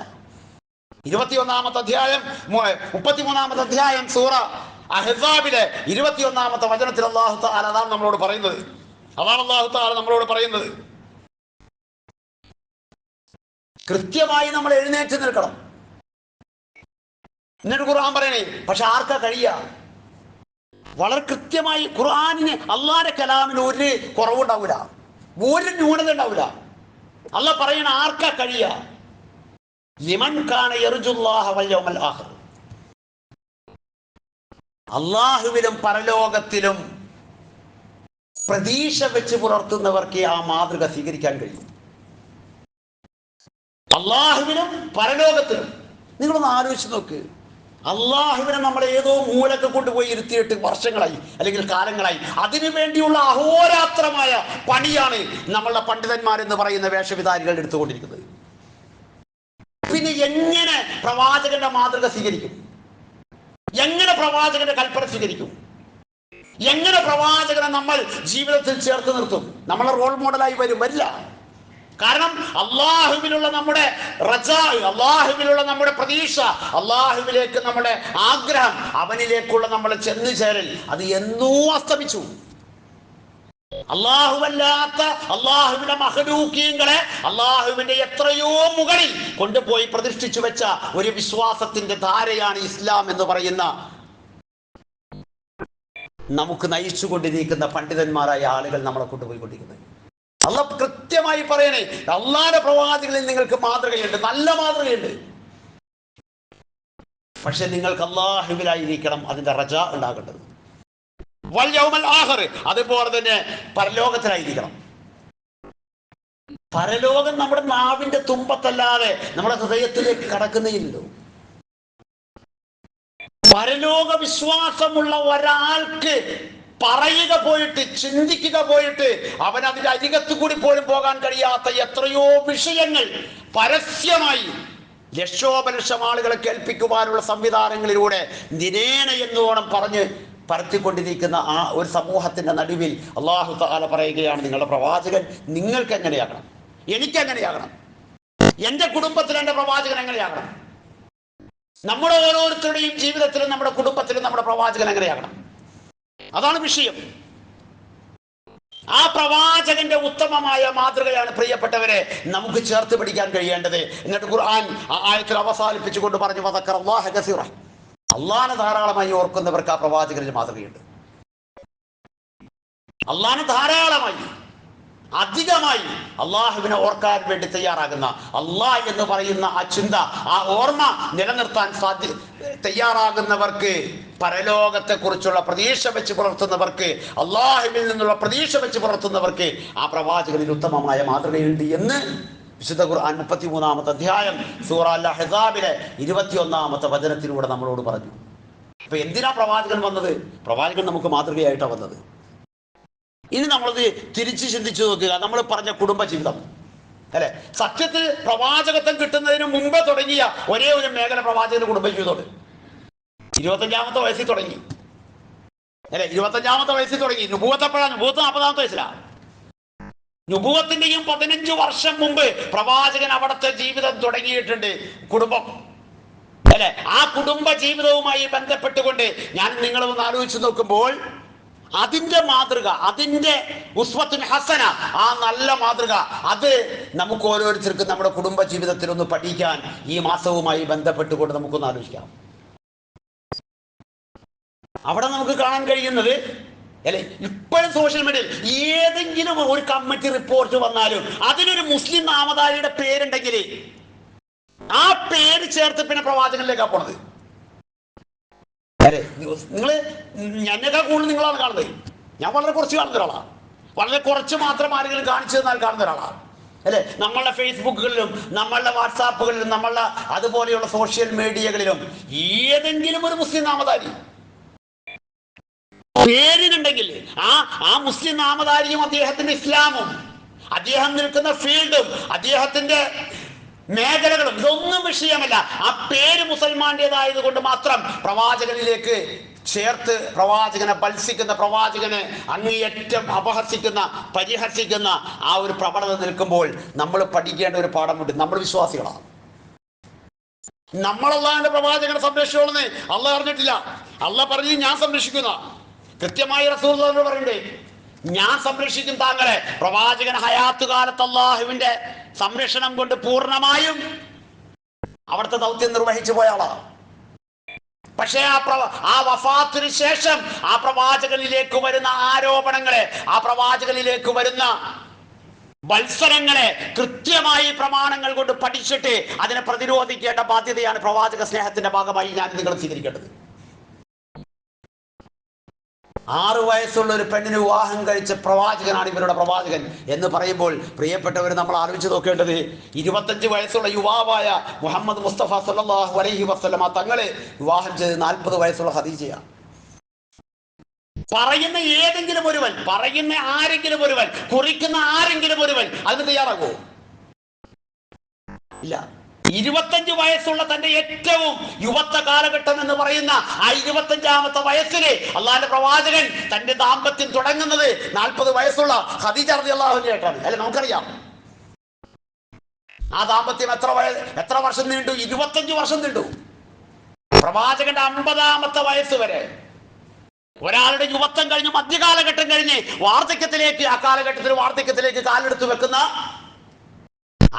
21-ാമത്തെ അധ്യായം 33-ാമത്തെ അധ്യായം സൂറ അഹ്സാബിലെ 21-ാമത്തെ വചനത്തിൽ അല്ലാഹു തആല അതാണ് നമ്മളോട് പറയുന്നത്. അല്ലാഹു തആല നമ്മളോട് പറയുന്നത്, കൃത്യമായി നമ്മൾ എഴുന്നേറ്റ് നിൽക്കണം. എന്നിട്ട് ഖുർആൻ പറയണേ, പക്ഷെ ആർക്കാ കഴിയുക? വളരെ കൃത്യമായി ഖുർആനിന്, അല്ലാഹുവിന്റെ കലാമിന് ഒരു കുറവുണ്ടാവില്ല, ഒരു ന്യൂനത ഉണ്ടാവില്ല. അല്ലാഹു പറയണ ആർക്കാ കഴിയുക? ലിമൻ കാന യർജുല്ലാഹ വൽ യൗമൽ ആഖിർ, അല്ലാഹുവിലും പരലോകത്തിലും പ്രതീക്ഷ വെച്ച് പുലർത്തുന്നവർക്ക് ആ മാതൃക സ്വീകരിക്കാൻ കഴിയും. അള്ളാഹുവിനും പരലോകത്തിലും. നിങ്ങളൊന്ന് ആലോചിച്ച് നോക്ക്, അള്ളാഹുവിനെ നമ്മൾ ഏതോ മൂലക്ക് കൊണ്ടുപോയി ഇരുത്തിയിട്ട് വർഷങ്ങളായി അല്ലെങ്കിൽ കാലങ്ങളായി. അതിനു വേണ്ടിയുള്ള അഹോരാത്രമായ പണിയാണ് നമ്മളുടെ പണ്ഡിതന്മാരെന്ന് പറയുന്ന വേഷവിധാരികൾ എടുത്തുകൊണ്ടിരിക്കുന്നത്. പിന്നെ എങ്ങനെ പ്രവാചകന്റെ മാതൃക സ്വീകരിക്കും? എങ്ങനെ പ്രവാചകന്റെ കൽപ്പന സ്വീകരിക്കും? എങ്ങനെ പ്രവാചകനെ നമ്മൾ ജീവിതത്തിൽ ചേർത്ത് നിർത്തും? നമ്മളെ റോൾ മോഡലായി വരില്ല. കാരണം അള്ളാഹുവിലുള്ള നമ്മുടെ റജാ, അള്ളാഹുവിലുള്ള നമ്മുടെ പ്രതീക്ഷ, അള്ളാഹുവിലേക്ക് നമ്മുടെ ആഗ്രഹം, അവനിലേക്കുള്ള നമ്മളെ ചെന്നു ചേരൽ അത് എന്നോ അസ്തമിച്ചു. അള്ളാഹുവല്ലാത്ത അള്ളാഹുവിന്റെ മഹ്ലൂക്കീങ്ങളെ അള്ളാഹുവിന്റെ എത്രയോ മുകളിൽ കൊണ്ടുപോയി പ്രതിഷ്ഠിച്ചു വെച്ച ഒരു വിശ്വാസത്തിന്റെ ധാരയാണ് ഇസ്ലാം എന്ന് പറയുന്ന നമുക്ക് നയിച്ചുകൊണ്ടിരിക്കുന്ന പണ്ഡിതന്മാരായ ആളുകൾ നമ്മളെ കൊണ്ടുപോയിക്കൊണ്ടിരിക്കുന്നത്. അള്ളാഹ് കൃത്യമായി പറയണേ, അള്ളാഹുവിന്റെ പ്രവാചകളിൽ നിങ്ങൾക്ക് മാതൃകയുണ്ട്, നല്ല മാതൃകയുണ്ട്. പക്ഷെ നിങ്ങൾക്ക് അള്ളാഹുവിലായിരിക്കണം അതിന്റെ റജ ഉണ്ടാകേണ്ടത്. വൽ യൗമൽ ആഖിർ, അതുപോലെ തന്നെ പരലോകത്തിലായിരിക്കണം. പരലോകം നമ്മുടെ നാവിന്റെ തുമ്പത്തല്ലാതെ നമ്മുടെ ഹൃദയത്തിലേക്ക് കടക്കുന്നേയില്ലല്ലോ. പരലോക വിശ്വാസമുള്ള ഒരാൾക്ക് പറയുക പോയിട്ട്, ചിന്തിക്കുക പോയിട്ട്, അവൻ അതിന്റെ അരികത്ത് കൂടി പോലും പോകാൻ കഴിയാത്ത എത്രയോ വിഷയങ്ങൾ പരസ്യമായി ലക്ഷോപലക്ഷം ആളുകളെ കേൾപ്പിക്കുവാനുള്ള സംവിധാനങ്ങളിലൂടെ ദിനേന എന്നോണം പറഞ്ഞ് പരത്തിക്കൊണ്ടിരിക്കുന്ന ആ ഒരു സമൂഹത്തിന്റെ നടുവിൽ അല്ലാഹു തആല പറയുകയാണ്, നിങ്ങളുടെ പ്രവാചകൻ നിങ്ങൾക്ക് എങ്ങനെയാകണം, എനിക്ക് എങ്ങനെയാകണം, എന്റെ കുടുംബത്തിൽ എന്റെ പ്രവാചകൻ എങ്ങനെയാകണം, നമ്മുടെ ഓരോരുത്തരുടെയും ജീവിതത്തിലും നമ്മുടെ കുടുംബത്തിലും നമ്മുടെ പ്രവാചകൻ എങ്ങനെയാകണം. അതാണ് വിഷയം. ആ പ്രവാചകന്റെ ഉത്തമമായ മാതൃകയാണ് പ്രിയപ്പെട്ടവരെ നമുക്ക് ചേർത്ത് പിടിക്കാൻ കഴിയേണ്ടത്. എന്നിട്ട് ഖുർആൻ ആ ആയത്തിൽ അവസാനിപ്പിച്ചുകൊണ്ട് പറഞ്ഞു, വദക്കറല്ലാഹ കസീറ, അള്ളാഹനെ ധാരാളമായി ഓർക്കുന്നവർക്ക് ആ പ്രവാചകന്റെ മാതൃകയുണ്ട്. അള്ളാഹനെ ധാരാളമായി അധികമായി അള്ളാഹുവിനെ ഓർക്കാൻ വേണ്ടി തയ്യാറാകുന്ന, അള്ളാഹ് എന്ന് പറയുന്ന ആ ചിന്ത, ആ ഓർമ്മ നിലനിർത്താൻ തയ്യാറാകുന്നവർക്ക്, പരലോകത്തെ കുറിച്ചുള്ള പ്രതീക്ഷ വെച്ച് പുലർത്തുന്നവർക്ക്, അള്ളാഹുവിൽ നിന്നുള്ള പ്രതീക്ഷ വെച്ച് പുലർത്തുന്നവർക്ക് ആ പ്രവാചകനിൽ ഉത്തമമായ മാതൃകയുണ്ട് എന്ന് വിശുദ്ധ ഖുർആൻ 33-ാമത്തെ അധ്യായം സൂറ അൽ അഹ്സാബിലെ 21-ാമത്തെ വചനത്തിലൂടെ നമ്മളോട് പറഞ്ഞു. അപ്പൊ എന്തിനാ പ്രവാചകൻ വന്നത്? പ്രവാചകൻ നമുക്ക് മാതൃകയായിട്ടാണ് വന്നത്. ഇനി നമ്മളത് തിരിച്ച് ചിന്തിച്ചു നോക്കുക. നമ്മൾ പറഞ്ഞ കുടുംബജീവിതം അല്ലെ, സത്യത്തിൽ പ്രവാചകത്വം കിട്ടുന്നതിന് മുമ്പേ തുടങ്ങിയ ഒരേ ഒരു മേഖല പ്രവാചകന്റെ കുടുംബജീവിതമുണ്ട്. 25-ാമത്തെ വയസ്സിൽ തുടങ്ങി അല്ലെ, 25-ാമത്തെ വയസ്സിൽ തുടങ്ങി. നുബുവത്തെപ്പോഴാണ്? നുബുവത്ത് 40-ാമത്തെ വയസ്സിലാണ്. നുബുവത്തിന്റെയും 15 വർഷം മുമ്പ് പ്രവാചകൻ അവിടുത്തെ ജീവിതം തുടങ്ങിയിട്ടുണ്ട്, കുടുംബം അല്ലെ. ആ കുടുംബ ജീവിതവുമായി ബന്ധപ്പെട്ടുകൊണ്ട് ഞാൻ നിങ്ങളൊന്ന് ആലോചിച്ച് നോക്കുമ്പോൾ അതിന്റെ മാതൃക, അതിന്റെ ഉസ്വത്തുൻ ഹസന, ആ നല്ല മാതൃക, അത് നമുക്ക് ഓരോരുത്തർക്കും നമ്മുടെ കുടുംബ ജീവിതത്തിൽ ഒന്ന് പഠിക്കാൻ ഈ മാസവുമായി ബന്ധപ്പെട്ടുകൊണ്ട് നമുക്കൊന്ന് ആലോചിക്കാം. അവിടെ നമുക്ക് കാണാൻ കഴിയുന്നത് അല്ലെ, ഇപ്പോഴും സോഷ്യൽ മീഡിയയിൽ ഏതെങ്കിലും ഒരു കമ്മിറ്റി റിപ്പോർട്ട് വന്നാലും അതിനൊരു മുസ്ലിം നാമധാരിയുടെ പേരുണ്ടെങ്കിൽ ആ പേര് ചേർത്ത് പിന്നെ പ്രവാചകനിലേക്കാ പോണത്. നിങ്ങള് എന്നെക്കാൾ കൂടുതൽ നിങ്ങളാണ് കാണുന്നത്. ഞാൻ വളരെ കുറച്ച് കാണുന്ന ഒരാളാണ്, വളരെ കുറച്ച് മാത്രം ആരെങ്കിലും കാണിച്ചു തന്നാൽ കാണുന്ന ഒരാളാണ് അല്ലെ. നമ്മളുടെ ഫേസ്ബുക്കുകളിലും നമ്മളുടെ വാട്സാപ്പുകളിലും നമ്മളുടെ അതുപോലെയുള്ള സോഷ്യൽ മീഡിയകളിലും ഏതെങ്കിലും ഒരു മുസ്ലിം നാമധാരി പേരിനുണ്ടെങ്കിൽ ആ മുസ്ലിം നാമധാരിയും അദ്ദേഹത്തിന്റെ ഇസ്ലാമും അദ്ദേഹം നിൽക്കുന്ന ഫീൽഡും അദ്ദേഹത്തിന്റെ മേഖലകളും ഇതൊന്നും വിഷയമല്ല. ആ പേര് മുസൽമാന്റേതായത് കൊണ്ട് മാത്രം പ്രവാചകനിലേക്ക് ചേർത്ത് പ്രവാചകനെ പത്സിക്കുന്ന, പ്രവാചകനെ അങ്ങേയറ്റം അപഹസിക്കുന്ന, പരിഹസിക്കുന്ന ആ ഒരു പ്രവണത നിൽക്കുമ്പോൾ നമ്മൾ പഠിക്കേണ്ട ഒരു പാഠമുണ്ട്. നമ്മൾ വിശ്വാസികളാണ്. നമ്മൾ അള്ളാഹുവിന്റെ പ്രവാചകനെ സംരക്ഷിച്ചോളന്ന് അള്ളാഹ് പറഞ്ഞിട്ടില്ല. അള്ളാഹ് പറഞ്ഞു ഞാൻ സംരക്ഷിക്കുന്ന, കൃത്യമായി റസൂലുള്ളാഹി പറയണ്ടേ, ഞാൻ സംരക്ഷിക്കും താങ്കളെ. പ്രവാചകൻ ഹയാത്ത് കാലത്ത് അള്ളാഹുവിന്റെ സംരക്ഷണം കൊണ്ട് പൂർണ്ണമായും അവിടുത്തെ ദൗത്യം നിർവഹിച്ചു പോയ ആളാണ്. പക്ഷേ ആ വഫാത്തിന് ശേഷം ആ പ്രവാചകനിലേക്ക് വരുന്ന ആരോപണങ്ങളെ, ആ പ്രവാചകനിലേക്ക് വരുന്ന മത്സരങ്ങളെ കൃത്യമായി പ്രമാണങ്ങൾ കൊണ്ട് പഠിച്ചിട്ട് അതിനെ പ്രതിരോധിക്കേണ്ട ബാധ്യതയാണ് പ്രവാചക സ്നേഹത്തിന്റെ ഭാഗമായി ഞാൻ നിങ്ങൾ സ്വീകരിക്കേണ്ടത്. 6 വയസ്സുള്ള ഒരു പെണ്ണിന് വിവാഹം കഴിച്ച പ്രവാചകനാണ് ഇവരുടെ പ്രവാചകൻ എന്ന് പറയുമ്പോൾ പ്രിയപ്പെട്ടവർ നമ്മൾ ആലോചിച്ച് നോക്കേണ്ടത് 25 വയസ്സുള്ള യുവാവായ മുഹമ്മദ് മുസ്തഫ സല്ലല്ലാഹു അലൈഹി വസല്ലമ തങ്ങളെ വിവാഹം ചെയ്ത് 40 വയസ്സുള്ള ഖദീജയാണ്. പറയുന്ന ഏതെങ്കിലും ഒരുവൻ, പറയുന്ന ആരെങ്കിലും ഒരുവൻ, കുറിക്കുന്ന ആരെങ്കിലും ഒരുവൻ അതിന് തയ്യാറാകുമോ? ഇല്ല. 25 വയസ്സുള്ള തന്റെ ഏറ്റവും യുവത്വ കാലഘട്ടം എന്ന് പറയുന്ന ആ 25ാമത്തെ വയസ്സില് അള്ളാഹുവിന്റെ പ്രവാചകൻ തന്റെ ദാമ്പത്യം തുടങ്ങുന്നത് 40 വയസ്സുള്ള ഖദീജ റളിയല്ലാഹു അൻഹയായിട്ടാണ്. അല്ലെ, നമുക്കറിയാം ആ ദാമ്പത്യം എത്ര വർഷം നീണ്ടു? 25 വർഷം നീണ്ടു. പ്രവാചകന്റെ 50ാമത്തെ വയസ്സ് വരെ. ഒരാളുടെ യുവത്വം കഴിഞ്ഞ് മധ്യകാലഘട്ടം കഴിഞ്ഞ് വാർദ്ധക്യത്തിലേക്ക്, ആ കാലഘട്ടത്തിൽ വാർദ്ധക്യത്തിലേക്ക് കാലെടുത്ത് വെക്കുന്ന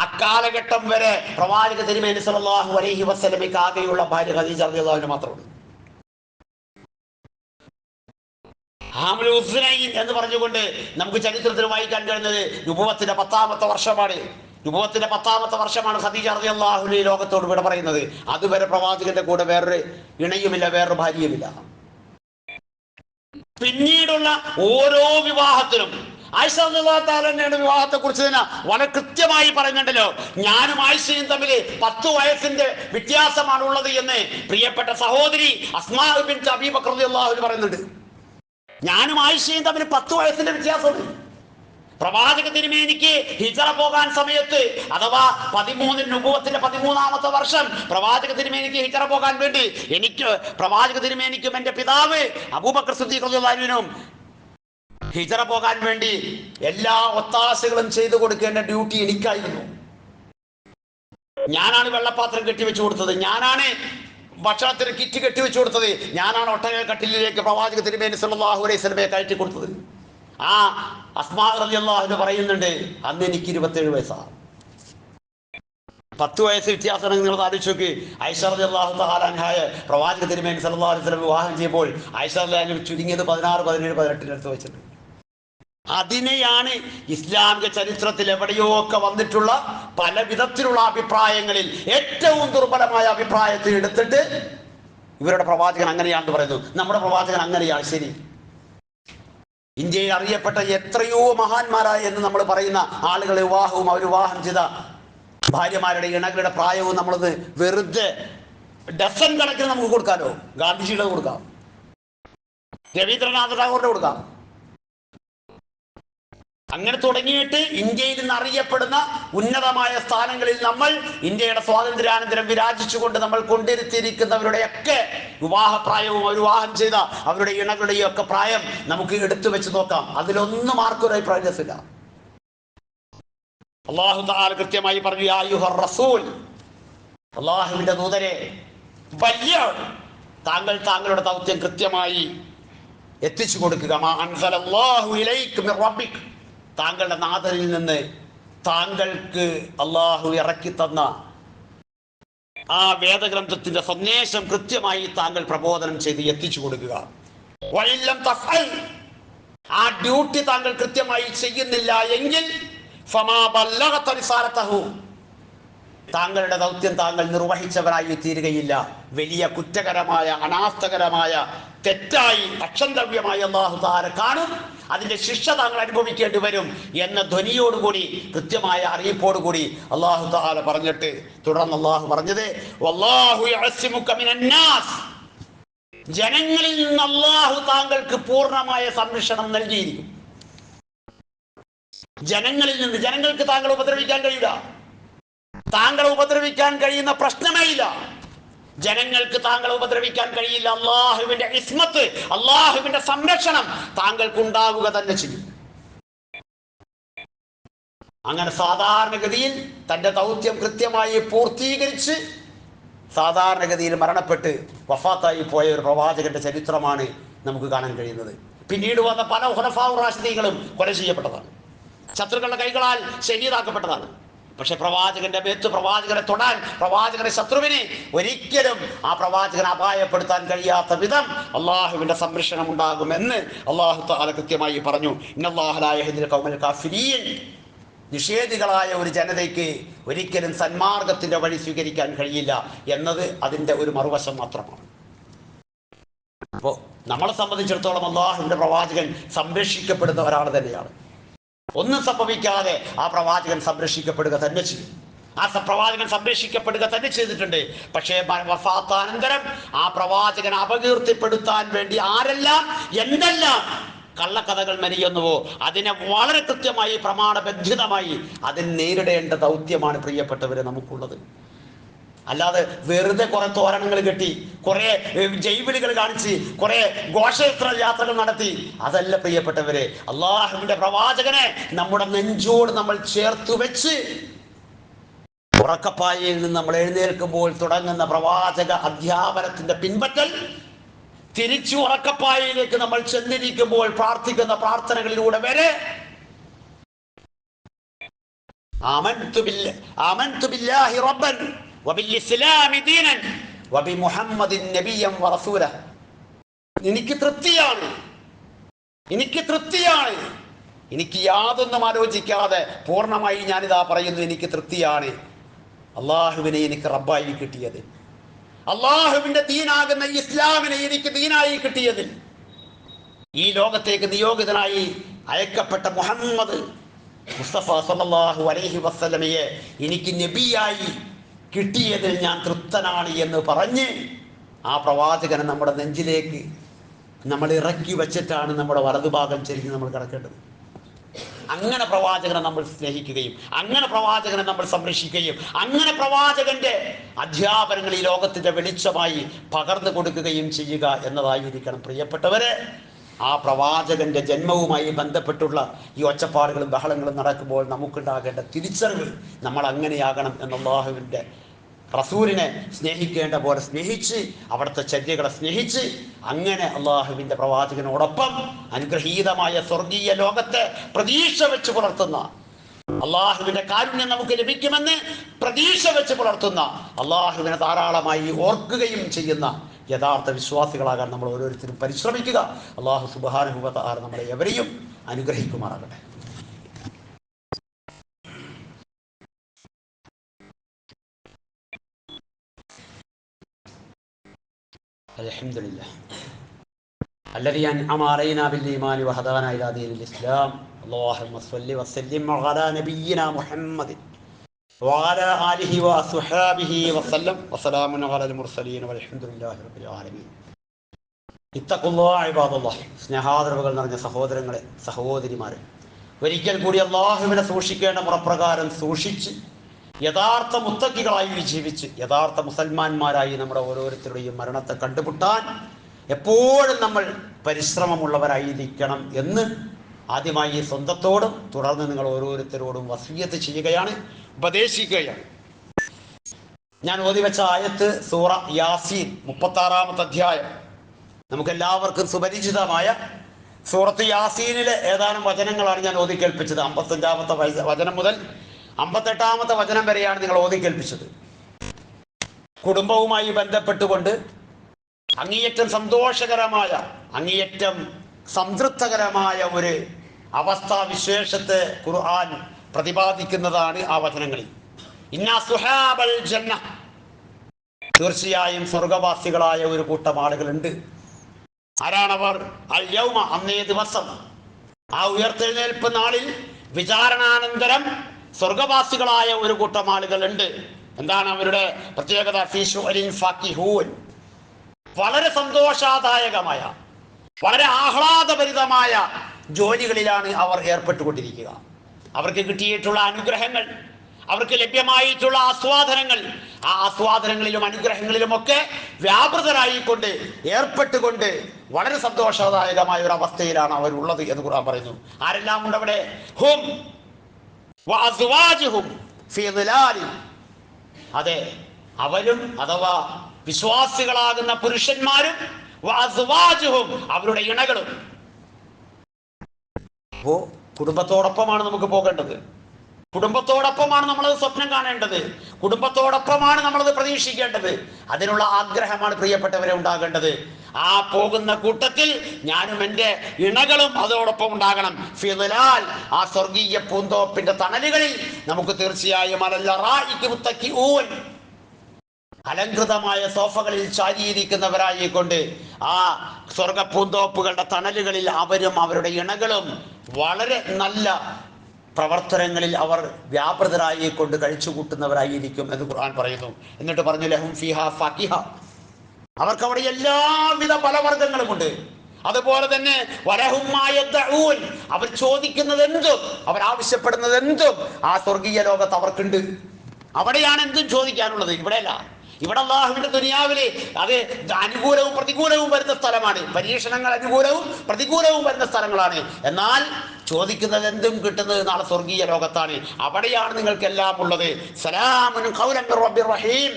അക്കാലഘട്ടം വരെ പ്രവാചക തിരുമേനി സല്ലല്ലാഹു അലൈഹി വസല്ലമയ്ക്ക് ആകെയുള്ള ഭാര്യ ഖദീജ റളിയല്ലാഹു അൻഹ മാത്രമാണ്. ഹാമുൽ ഉസ്നൈൻ എന്ന് പറഞ്ഞുകൊണ്ട് നമുക്ക് ചരിത്രത്തിൽ വായിക്കാൻ കഴിയുന്നത് നുബുവത്തിന്റെ 10ാമത്തെ വർഷമാണ്. നുബുവത്തിന്റെ 10ാമത്തെ വർഷമാണ് ഖദീജ റളിയല്ലാഹു അൻഹ ലോകത്തോട് വിട പറയുന്നത്. അതുവരെ പ്രവാചകന്റെ കൂടെ വേറൊരു ഇണയുമില്ല, വേറൊരു ഭാര്യയുമില്ല. പിന്നീടുള്ള ഓരോ വിവാഹത്തിലും ആയിഷ റളിയല്ലാഹു തആല അൻഹയുടെ വിവാഹത്തെ കുറിച്ച് തന്നെ വളരെ കൃത്യമായി പറയുന്നുണ്ടല്ലോ. ഞാനും ആയിഷയും തമ്മിൽ 10 വയസ്സിന്റെ വ്യത്യാസമാണ് ഉള്ളത് എന്ന് പ്രിയപ്പെട്ട സഹോദരി അസ്മാ ബിൻത് അബീ ബക്കർ റളിയല്ലാഹു അൻഹ പറയുന്നുണ്ട്. ഞാനും ആയിഷയും തമ്മിൽ 10 വയസ്സിന്റെ വ്യത്യാസമുണ്ട്. പ്രവാചക തിരുമേനിക്ക് ഹിജറ പോകാൻ സമയത്ത്, അഥവാ 13 നുബുവത്തിന്റെ 13ാമത്തെ വർഷം പ്രവാചക തിരുമേനിക്ക് ഹിജറ പോകാൻ വേണ്ടി പ്രവാചക തിരുമേനിക്കും എന്റെ പിതാവ് അബൂബക്കർ സിദ്ദീഖ് റളിയല്ലാഹു അൻഹുവിനും ഹിജറ പോകാൻ വേണ്ടി എല്ലാ ഒത്താശകളും ചെയ്തു കൊടുക്കേണ്ട ഡ്യൂട്ടി എനിക്കായിരുന്നു. ഞാനാണ് വെള്ളപ്പാത്രം കെട്ടിവെച്ചു കൊടുത്തത്, ഞാനാണ് ഭക്ഷണത്തിന് കിറ്റ് കെട്ടിവെച്ചു കൊടുത്തത്, ഞാനാണ് ഒട്ടക കട്ടിലേക്ക് പ്രവാചക തിരുമേനി സല്ലല്ലാഹു അലൈഹി വസല്ലമയെ കയറ്റി കൊടുത്തത്. ആ അസ്മാ റളിയല്ലാഹു അൻഹ പറയുന്നുണ്ട്, അന്ന് എനിക്ക് 27 വയസ്സാണ്. 10 വയസ്സ് വ്യത്യാസം നിങ്ങൾ ആലോചിച്ച് നോക്കി. ആയിഷ റളിയല്ലാഹു തആല അൻഹയെ പ്രവാചക തിരുമേനി സല്ലല്ലാഹു അലൈഹി വസല്ലം വിവാഹം ചെയ്യുമ്പോൾ ആയിഷ റളിയല്ലാഹു അൻഹ ചുരുങ്ങിയത് 16, 17, 18 അടുത്ത് വെച്ചിട്ടുണ്ട്. അതിനെയാണ് ഇസ്ലാമിക ചരിത്രത്തിൽ എവിടെയോ ഒക്കെ വന്നിട്ടുള്ള പല വിധത്തിലുള്ള അഭിപ്രായങ്ങളിൽ ഏറ്റവും ദുർബലമായ അഭിപ്രായത്തെ എടുത്തിട്ട് ഇവരുടെ പ്രവാചകൻ അങ്ങനെയാണെന്ന് പറയുന്നു. നമ്മുടെ പ്രവാചകൻ അങ്ങനെയാണ്. ശരി, ഇന്ത്യയിൽ അറിയപ്പെട്ട എത്രയോ മഹാന്മാരായ എന്ന് നമ്മൾ പറയുന്ന ആളുകളെ വിവാഹവും അവർ വിവാഹം ചെയ്ത ഭാര്യമാരുടെ ഇണകളുടെ പ്രായവും നമ്മളത് വെറുതെ ഡസൻ കണക്കിന് നമുക്ക് കൊടുക്കാമല്ലോ. ഗാന്ധിജിയുടെ കൊടുക്കാം, രവീന്ദ്രനാഥ ടാഗോറിന്റെ കൊടുക്കാം. അങ്ങനെ തുടങ്ങിയിട്ട് ഇന്ത്യയിൽ നിന്ന് അറിയപ്പെടുന്ന ഉന്നതമായ സ്ഥാനങ്ങളിൽ നമ്മൾ ഇന്ത്യയുടെ സ്വാതന്ത്ര്യാനന്തരം വിരാജിച്ചുകൊണ്ട് നമ്മൾ കൊണ്ടിരുത്തിയിരിക്കുന്നവരുടെയൊക്കെ വിവാഹപ്രായവും അവർ വിവാഹം ചെയ്ത അവരുടെ ഇണകളുടെയും ഒക്കെ പ്രായം നമുക്ക് എടുത്തു വെച്ച് നോക്കാം. അതിലൊന്നും ആർക്കൊരു അഭിപ്രായമില്ല. അല്ലാഹു തആല കൃത്യമായി പറഞ്ഞു, യാ അയ്യുഹർ റസൂൽ, അല്ലാഹുവിന്റെ ദൂതരെ, വലിയ താങ്കൾ താങ്കളുടെ ദൗത്യം കൃത്യമായി എത്തിച്ചു കൊടുക്കുക. മാ അൻസലല്ലാഹു ഇലൈക മിർ റബ്ബിക്, താങ്കളുടെ നാഥനിൽ നിന്ന് താങ്കൾക്ക് അള്ളാഹു ഇറക്കി തന്ന ആ വേദഗ്രന്ഥത്തിന്റെ സന്ദേശം കൃത്യമായി താങ്കൾ പ്രബോധനം ചെയ്ത് എത്തിച്ചു കൊടുക്കുക. വഇല്ലം തഫഅൽ, ആ ഡ്യൂട്ടി താങ്കൾ കൃത്യമായി ചെയ്യുന്നില്ല എങ്കിൽ ഫമാ ബല്ലഗത റിസാലതഹു, താങ്കളുടെ ദൗത്യം താങ്കൾ നിർവഹിച്ചവരായി തീരുകയില്ല. വലിയ കുറ്റകരമായ, അനാസ്ഥകരമായ, തെറ്റായി, അക്ഷന്തവ്യമായി അല്ലാഹു തആല കാണും. അതിന്റെ ശിക്ഷ താങ്കൾ അനുഭവിക്കേണ്ടി വരും എന്ന ധ്വനിയോടുകൂടി, കൃത്യമായ അറിയിപ്പോടുകൂടി അല്ലാഹു തആല പറഞ്ഞിട്ട് തുടർന്ന് അല്ലാഹു പറഞ്ഞത്, വല്ലാഹു യഅസിമുക മിനന്നാസ്, ജനങ്ങളിൽ നിന്ന് അല്ലാഹു താങ്കൾക്ക് പൂർണ്ണമായ സംരക്ഷണം നൽകിയിരിക്കും. ജനങ്ങളിൽ നിന്ന്, ജനങ്ങൾക്ക് താങ്കളെ ഉപദ്രവിക്കാൻ കഴിയില്ല. താങ്കളെ ഉപദ്രവിക്കാൻ കഴിയുന്ന പ്രശ്നമേ ഇല്ല. ജനങ്ങൾക്ക് താങ്കളെ ഉപദ്രവിക്കാൻ കഴിയില്ല. അള്ളാഹുവിന്റെ ഇസ്മത്ത്, അള്ളാഹുവിന്റെ സംരക്ഷണം താങ്കൾക്ക് ഉണ്ടാവുക തന്നെ ചെയ്യും. അങ്ങനെ സാധാരണഗതിയിൽ തന്റെ ദൗത്യം കൃത്യമായി പൂർത്തീകരിച്ച് സാധാരണഗതിയിൽ മരണപ്പെട്ട് വഫാത്തായി പോയ ഒരു പ്രവാചകന്റെ ചരിത്രമാണ് നമുക്ക് കാണാൻ കഴിയുന്നത്. പിന്നീട് വന്ന പല ഖുലഫാഉർ റാഷിദീങ്ങളും കൊല ചെയ്യപ്പെട്ടതാണ്, ശത്രുക്കളുടെ കൈകളാൽ ഷഹീദാക്കപ്പെട്ടതാണ്. പക്ഷെ പ്രവാചകന്റെ മേത്ത്, പ്രവാചകനെ തൊടാൻ, പ്രവാചകന്റെ ശത്രുവിനെ ഒരിക്കലും ആ പ്രവാചകനെ അപായപ്പെടുത്താൻ കഴിയാത്ത വിധം അള്ളാഹുവിന്റെ സംരക്ഷണം ഉണ്ടാകുമെന്ന് അല്ലാഹു തആല കൃത്യമായി പറഞ്ഞു. ഇന്നല്ലാഹ ലാ യഹ്ദിൽ ഖൗമൽ കാഫിരീൻ, നിഷേധികളായ ഒരു ജനതയ്ക്ക് ഒരിക്കലും സന്മാർഗത്തിന്റെ വഴി സ്വീകരിക്കാൻ കഴിയില്ല എന്നത് അതിന്റെ ഒരു മറുവശം മാത്രമാണ്. അപ്പോൾ നമ്മളെ സംബന്ധിച്ചിടത്തോളം അള്ളാഹുവിന്റെ പ്രവാചകൻ സംരക്ഷിക്കപ്പെടുന്ന ഒരാൾ തന്നെയാണ്. ഒന്നും സംഭവിക്കാതെ ആ പ്രവാചകൻ സംരക്ഷിക്കപ്പെടുക തന്നെ ചെയ്യും. ആ പ്രവാചകൻ സംരക്ഷിക്കപ്പെടുക തന്നെ ചെയ്തിട്ടുണ്ട്. പക്ഷേ വഫാത്താനന്തരം ആ പ്രവാചകൻ അപകീർത്തിപ്പെടുത്താൻ വേണ്ടി ആരെല്ലാം എന്തെല്ലാം കള്ളക്കഥകൾ മെനയുന്നുവോ അതിനെ വളരെ കൃത്യമായി പ്രമാണബദ്ധിതമായി അതിന് നേരിടേണ്ട ദൗത്യമാണ് പ്രിയപ്പെട്ടവരെ നമുക്കുള്ളത്. അല്ലാതെ വെറുതെ കുറെ തോരണങ്ങൾ കെട്ടി, കുറെ ജൈവിളികൾ കാണിച്ച്, കുറെ ഘോഷയാത്ര യാത്രകൾ നടത്തി, അതല്ല പ്രിയപ്പെട്ടവരെ. അള്ളാഹുവിന്റെ പ്രവാചകനെ നമ്മുടെ നെഞ്ചോട് നമ്മൾ ചേർത്തു വെച്ച് ഉറക്കപ്പായയിൽ നിന്ന് നമ്മൾ എഴുന്നേൽക്കുമ്പോൾ തുടങ്ങുന്ന പ്രവാചക അധ്യാപനത്തിന്റെ പിൻപറ്റൽ, തിരിച്ചു ഉറക്കപ്പായയിലേക്ക് നമ്മൾ ചെന്നിരിക്കുമ്പോൾ പ്രാർത്ഥിക്കുന്ന പ്രാർത്ഥനകളിലൂടെ വരെ ആമൻതു ബില്ലാഹി റബ്ബൻ വബിൽ-ഇസ്ലാമി ദീനൻ വബിമുഹമ്മദിൻ നബിയ്യൻ വറസൂല. എനിക്ക് തൃപ്തിയാണ്, എനിക്ക് യാതൊന്നും ആലോചിക്കാതെ പൂർണ്ണമായി ഞാനിതാ പറയുന്നു, എനിക്ക് തൃപ്തിയാണ് അള്ളാഹുവിനെ എനിക്ക് റബ്ബായി കിട്ടിയത്, അള്ളാഹുവിന്റെ ദീനാകുന്ന ഇസ്ലാമിനെ എനിക്ക് ദീനായി കിട്ടിയതിൽ, ഈ ലോകത്തേക്ക് നിയോഗിതനായി അയക്കപ്പെട്ട മുഹമ്മദ് മുസ്തഫ സല്ലല്ലാഹു അലൈഹി വസല്ലമയെ എനിക്ക് നബിയായി കിട്ടിയതിൽ ഞാൻ തൃപ്തനാണ് എന്ന് പറഞ്ഞ് ആ പ്രവാചകനെ നമ്മുടെ നെഞ്ചിലേക്ക് നമ്മൾ ഇറക്കി വച്ചിട്ടാണ് നമ്മുടെ വലതുഭാഗം ചെരിഞ്ഞ് നമ്മൾ കിടക്കേണ്ടത്. അങ്ങനെ പ്രവാചകനെ നമ്മൾ സ്നേഹിക്കുകയും അങ്ങനെ പ്രവാചകനെ നമ്മൾ സംരക്ഷിക്കുകയും അങ്ങനെ പ്രവാചകന്റെ അധ്യാപനങ്ങൾ ഈ ലോകത്തിന്റെ വെളിച്ചമായി പകർന്നു കൊടുക്കുകയും ചെയ്യുക എന്നതായിരിക്കണം പ്രിയപ്പെട്ടവരെ. ആ പ്രവാചകന്റെ ജന്മവുമായി ബന്ധപ്പെട്ടുള്ള ഈ ഒച്ചപ്പാടുകളും ബഹളങ്ങളും നടക്കുമ്പോൾ നമുക്കുണ്ടാകേണ്ട തിരിച്ചറിവ് നമ്മൾ അങ്ങനെയാകണം എന്ന് അല്ലാഹുവിന്റെ റസൂലിനെ സ്നേഹിക്കേണ്ട പോലെ സ്നേഹിച്ച് അവിടുത്തെ ചര്യകളെ സ്നേഹിച്ച് അങ്ങനെ അള്ളാഹുവിന്റെ പ്രവാചകനോടൊപ്പം അനുഗ്രഹീതമായ സ്വർഗീയ ലോകത്തെ പ്രതീക്ഷ വെച്ച് പുലർത്തുന്ന, അള്ളാഹുവിന്റെ കാരുണ്യം നമുക്ക് ലഭിക്കുമെന്ന് പ്രതീക്ഷ വെച്ച് പുലർത്തുന്ന, അള്ളാഹുവിനെ ധാരാളമായി ഓർക്കുകയും ചെയ്യുന്ന യഥാർത്ഥ വിശ്വാസികളാകാൻ നമ്മൾ ഓരോരുത്തരും പരിശ്രമിക്കുക. അള്ളാഹു സുബ്ഹാനഹു വ തആല നമ്മളെ എവരെയും അനുഗ്രഹിക്കുമാറാകട്ടെ. അൽഹംദുലില്ലാഹ് الذي أنعم علينا بالإيمان وهدانا إلى دين الإسلام. اللهم صل وسلم على نبينا محمد وعلى آله وصحبه وسلم وسلام على المرسلين والحمد لله رب العالمين. ഇത്തഖുല്ലാഹ ഇബാദല്ലാഹ്. സ്നേഹാദരവുകൾ നിറഞ്ഞ സഹോദരങ്ങളെ, സഹോദരിമാരെ, ഒരിക്കൽ കൂടി അള്ളാഹുവിനെ സൂക്ഷിക്കേണ്ട മുറപ്രകാരം സൂക്ഷിച്ച് യഥാർത്ഥ മുത്തക്കികളായി ജീവിച്ച് യഥാർത്ഥ മുസൽമാന്മാരായി നമ്മുടെ ഓരോരുത്തരുടെയും മരണത്തെ കണ്ടുമുട്ടാൻ എപ്പോഴും നമ്മൾ പരിശ്രമമുള്ളവരായിരിക്കണം എന്ന് ആദ്യമായി സ്വന്തത്തോടും തുടർന്ന് നിങ്ങൾ ഓരോരുത്തരോടും വസിയ്യത്ത് ചെയ്യുകയാണ്, ഉപദേശിക്കുകയാണ്. ഞാൻ ഓതിവെച്ച ആയത്ത് സൂറ യാസീൻ 36-ാമത്തെ അധ്യായം, നമുക്കെല്ലാവർക്കും സുപരിചിതമായ സൂറത്ത് യാസീനിലെ ഏതാനും വചനങ്ങളാണ് ഞാൻ ഓതിക്കേൽപ്പിച്ചത്. 55-ാമത്തെ വചനം മുതൽ 58-ാമത്തെ വചനം വരെയാണ് നിങ്ങൾ ഓതിക്കേൽപ്പിച്ചത്. കുടുംബവുമായി ബന്ധപ്പെട്ടുകൊണ്ട് അങ്ങേയറ്റം സന്തോഷകരമായ, അങ്ങേയറ്റം സംതൃപ്തകരമായ ഒരു അവസ്ഥാവിശേഷത്തെ ഖുർആൻ പ്രതിപാദിക്കുന്നതാണ് ആ വചനങ്ങളിൽ. ഇന്നാ സുഹാബൽ ജന്ന, തീർച്ചയായും സ്വർഗവാസികളായ ഒരു കൂട്ടം ആളുകളുണ്ട്. ആരാണവർ? അൽ യൗമ, അന്നേ ദിവസം, ആ ഉയർത്തെഴുന്നേൽപ്പ് നാളിൽ വിചാരണാനന്തരം സ്വർഗവാസികളായ ഒരു കൂട്ടം ആളുകളുണ്ട്. എന്താണ് അവരുടെ പ്രത്യേകത? ഫീശുഅലിൻ ഫാക്കിഹൂൻ, വളരെ സന്തോഷദായകമായ, വളരെ ആഹ്ലാദഭരിതമായ ജോലികളിലാണ് അവർ ഏർപ്പെട്ടുകൊണ്ടിരിക്കുക. അവർക്ക് കിട്ടിയിട്ടുള്ള അനുഗ്രഹങ്ങൾ, അവർക്ക് ലഭ്യമായിട്ടുള്ള ആസ്വാദനങ്ങൾ, ആ ആസ്വാദനങ്ങളിലും അനുഗ്രഹങ്ങളിലുമൊക്കെ വ്യാപൃതരായിക്കൊണ്ട് ഏർപ്പെട്ടുകൊണ്ട് വളരെ സന്തോഷദായകമായ ഒരു അവസ്ഥയിലാണ് അവരുള്ളത് എന്ന് ഖുർആൻ പറയുന്നു. ആരെല്ലാം ഉണ്ട് അവിടെ? ഹും വഅസ്വാജുഹും ഫീ ദിലാലിൻ, അതെ, അവരും അഥവാ വിശ്വാസികളാകുന്ന പുരുഷന്മാരും വഅസ്വാജുഹും, അവരുടെ ഇണകളും. അപ്പോ കുടുംബത്തോടൊപ്പമാണ് നമുക്ക് പോകേണ്ടത്, കുടുംബത്തോടൊപ്പമാണ് നമ്മളത് സ്വപ്നം കാണേണ്ടത്, കുടുംബത്തോടൊപ്പമാണ് നമ്മളത് പ്രതീക്ഷിക്കേണ്ടത്. അതിനുള്ള ആഗ്രഹമാണ് പ്രിയപ്പെട്ടവരെ ഉണ്ടാകേണ്ടത്. ആ പോകുന്ന കൂട്ടത്തിൽ ഞാനും എൻ്റെ ഇണകളും അതോടൊപ്പം ഉണ്ടാകണം. ഫിദലാൽ, ആ സ്വർഗീയ പൂന്തോപ്പിന്റെ തണലുകളിൽ നമുക്ക് തീർച്ചയായും അലങ്കൃതമായ സോഫകളിൽ ചാരിയിരിക്കുന്നവരായിക്കൊണ്ട് ആ സ്വർഗപ്പൂന്തോപ്പുകളുടെ തണലുകളിൽ അവരും അവരുടെ ഇണകളും വളരെ നല്ല പ്രവർത്തനങ്ങളിൽ അവർ വ്യാപൃതരായി കൊണ്ട് കഴിച്ചുകൂട്ടുന്നവരായിരിക്കും എന്ന് ഖുർആൻ പറയുന്നു. എന്നിട്ട് പറഞ്ഞു ലഹും ഫീഹാ ഫാക്കിഹ, അവർക്ക് അവിടെ എല്ലാവിധ ഫലവർഗ്ഗങ്ങളുമുണ്ട്. അതുപോലെ തന്നെ വലഹും മാ യദ്ഊൻ, അവർ ചോദിക്കുന്നത് എന്തും അവർ ആവശ്യപ്പെടുന്നത് എന്തും ആ സ്വർഗീയ ലോകത്ത് അവർക്കുണ്ട്. അവിടെയാണ് എന്തും ചോദിക്കാനുള്ളത്, ഇവിടെയല്ല. ഇവിടെ അല്ലാഹുവിന്റെ ദുനിയാവിലെ അത് അനുകൂലവും പ്രതികൂലവും വരുന്ന സ്ഥലമാണ്. പരീക്ഷണങ്ങൾ അനുകൂലവും പ്രതികൂലവും വരുന്ന സ്ഥലങ്ങളാണ്. എന്നാൽ ചോദിക്കുന്നത് എന്തും കിട്ടുന്നത് നാളെ സ്വർഗീയ ലോകത്താണ്. അവിടെയാണ് നിങ്ങൾക്ക് എല്ലാം ഉള്ളത്. സലാമുൻ ഖൗലൻ മിർ റബ്ബിർ റഹീം,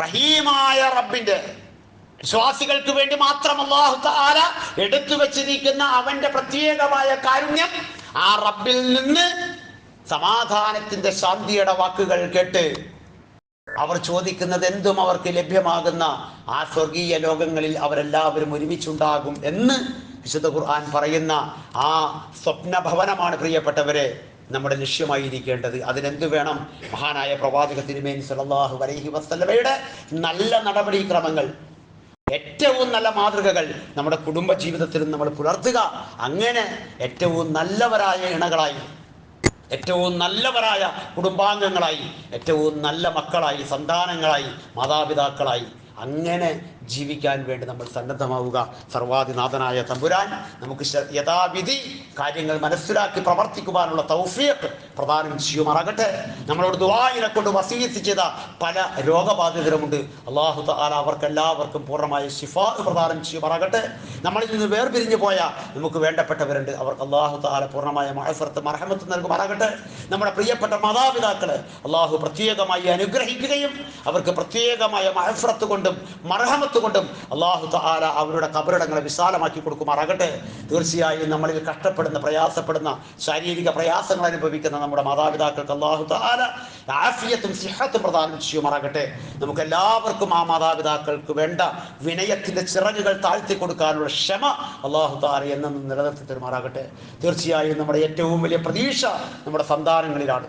റഹീമായ റബ്ബിന്റെ, വിശ്വാസികൾക്ക് വേണ്ടി മാത്രം അല്ലാഹു തആല എടുത്തു വെച്ചിരിക്കുന്ന അവന്റെ പ്രത്യേകമായ കാരുണ്യം, ആ റബ്ബിൽ നിന്ന് സമാധാനത്തിന്റെ ശാന്തിയുടെ വാക്കുകൾ കേട്ട് അവർ ചോദിക്കുന്നത് എന്തും അവർക്ക് ലഭ്യമാകുന്ന ആ സ്വർഗീയ ലോകങ്ങളിൽ അവരെല്ലാവരും ഒരുമിച്ചുണ്ടാകും എന്ന് വിശുദ്ധ ഖുർആൻ പറയുന്ന ആ സ്വപ്ന ഭവനമാണ് പ്രിയപ്പെട്ടവരെ നമ്മുടെ ലക്ഷ്യമായിരിക്കേണ്ടത്. അതിനെന്ത് വേണം? മഹാനായ പ്രവാചക തിരുമേനി സല്ലല്ലാഹു അലൈഹി വസല്ലമയുടെ നല്ല നടപടിക്രമങ്ങൾ, ഏറ്റവും നല്ല മാതൃകകൾ നമ്മുടെ കുടുംബ ജീവിതത്തിലും നമ്മൾ പുലർത്തുക. അങ്ങനെ ഏറ്റവും നല്ലവരായ ഇണകളായി, ഏറ്റവും നല്ലവരായ കുടുംബാംഗങ്ങളായി, ഏറ്റവും നല്ല മക്കളായി, സന്താനങ്ങളായി, മാതാപിതാക്കളായി അങ്ങനെ ജീവിക്കാൻ വേണ്ടി നമ്മൾ സന്നദ്ധമാവുക. സർവാധിനാഥനായ തമ്പുരാൻ നമുക്ക് യഥാവിധി കാര്യങ്ങൾ മനസ്സിലാക്കി പ്രവർത്തിക്കുവാനുള്ള തൗഫീഖ് പ്രദാനം ചെയ്യുമാറാകട്ടെ. നമ്മളോട് ദുആഇനെ കൊണ്ട് വസീയത്ത് ചെയ്ത പല രോഗബാധിതരുമുണ്ട്. അല്ലാഹു തആല അവർക്കെല്ലാവർക്കും പൂർണ്ണമായ ശിഫാ പ്രദാനം ചെയ്യുമാറാകട്ടെ. നമ്മളിൽ നിന്ന് വേർപിരിഞ്ഞു പോയ നമുക്ക് വേണ്ടപ്പെട്ടവരുണ്ട്. അവർക്ക് അല്ലാഹു തആല പൂർണ്ണമായ മഅഫറത്ത് മർഹമത്ത് നൽകുമാറാകട്ടെ. നമ്മുടെ പ്രിയപ്പെട്ട മാതാപിതാക്കളെ അല്ലാഹു പ്രത്യേകമായി അനുഗ്രഹിക്കുകയും അവർക്ക് പ്രത്യേകമായ മഅഫറത്ത് കൊണ്ടും മർഹമത്ത് കൊണ്ടും അല്ലാഹു തആല അവരുടെ ഖബറിടങ്ങളെ വിശാലമാക്കി കൊടുക്കുമാറാകട്ടെ. തീർച്ചയായും നമ്മളിൽ കഷ്ടപ്പെടുന്ന, പ്രയാസപ്പെടുന്ന, ശാരീരിക പ്രയാസങ്ങൾ അനുഭവിക്കുന്ന നമ്മുടെ മാതാപിതാക്കൾക്ക് അല്ലാഹു തആല ആഫിയത്തും സിഹത്തും പ്രദാനം ചെയ്യുമാറാകട്ടെ. നമുക്ക് എല്ലാവർക്കും ആ മാതാപിതാക്കൾക്ക് വേണ്ട വിനയത്തിന്റെ ചിറകുകൾ താഴ്ത്തി കൊടുക്കാനുള്ള ക്ഷമ അല്ലാഹു തആല എന്നും നിലനിർത്തി തരുമാറാകട്ടെ. തീർച്ചയായും നമ്മുടെ ഏറ്റവും വലിയ പ്രതീക്ഷ നമ്മുടെ സന്താനങ്ങളിലാണ്.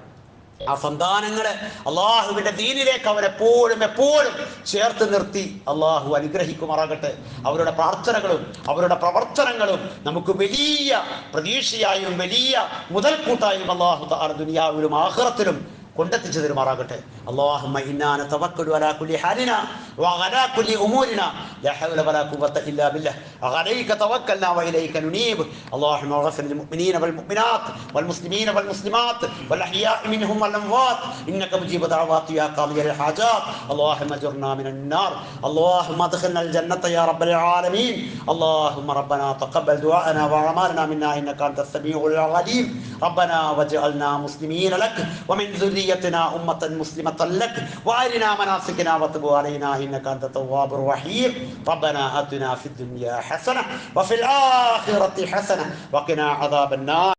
ആ സന്താനങ്ങളെ അള്ളാഹുവിന്റെ ദീനിലേക്ക് അവരെപ്പോഴും എപ്പോഴും ചേർത്ത് നിർത്തി അള്ളാഹു അനുഗ്രഹിക്കുമാറാകട്ടെ. അവരുടെ പ്രാർത്ഥനകളും അവരുടെ പ്രവർത്തനങ്ങളും നമുക്ക് വലിയ പ്രതീക്ഷയായും വലിയ മുതൽക്കൂട്ടായും അള്ളാഹു തആല ദുനിയാവിലും ആഖിറത്തിലും കൊണ്ടെത്തിച്ചു തരുമാറാകട്ടെ. അല്ലാഹുമ്മ ഇന്നാ നതവക്കലു അലാ കുല്ലി ഹാലിനാ വഅലാ കുല്ലി ഉമൂരിനാ ലാ ഹൗല വലാ ഖുവത ഇല്ലാ ബില്ലാഹ് അലൈക തവക്കൽനാ വഇലൈക നുനീബ്. അല്ലാഹുമ്മ اغفر للمؤمنين والمؤمنات والمسلمين والمسلمات والأحياء منهم والأموات إنك مجيب دعوات يا قاضي الحاجات. اللهم اجرنا من النار، اللهم ادخلنا الجنة يا رب العالمين. اللهم ربنا تقبل دعاءنا وأعمالنا منا إنك أنت السميع العليم. ربنا واجعلنا مسلمين لك ومن ذريتنا أمة مسلمة لك وأرنا مناسكنا وتب علينا إنك أنت التواب الرحيم. ربنا آتنا في الدنيا حسنة وفي الآخرة حسنة وقنا عذاب النار.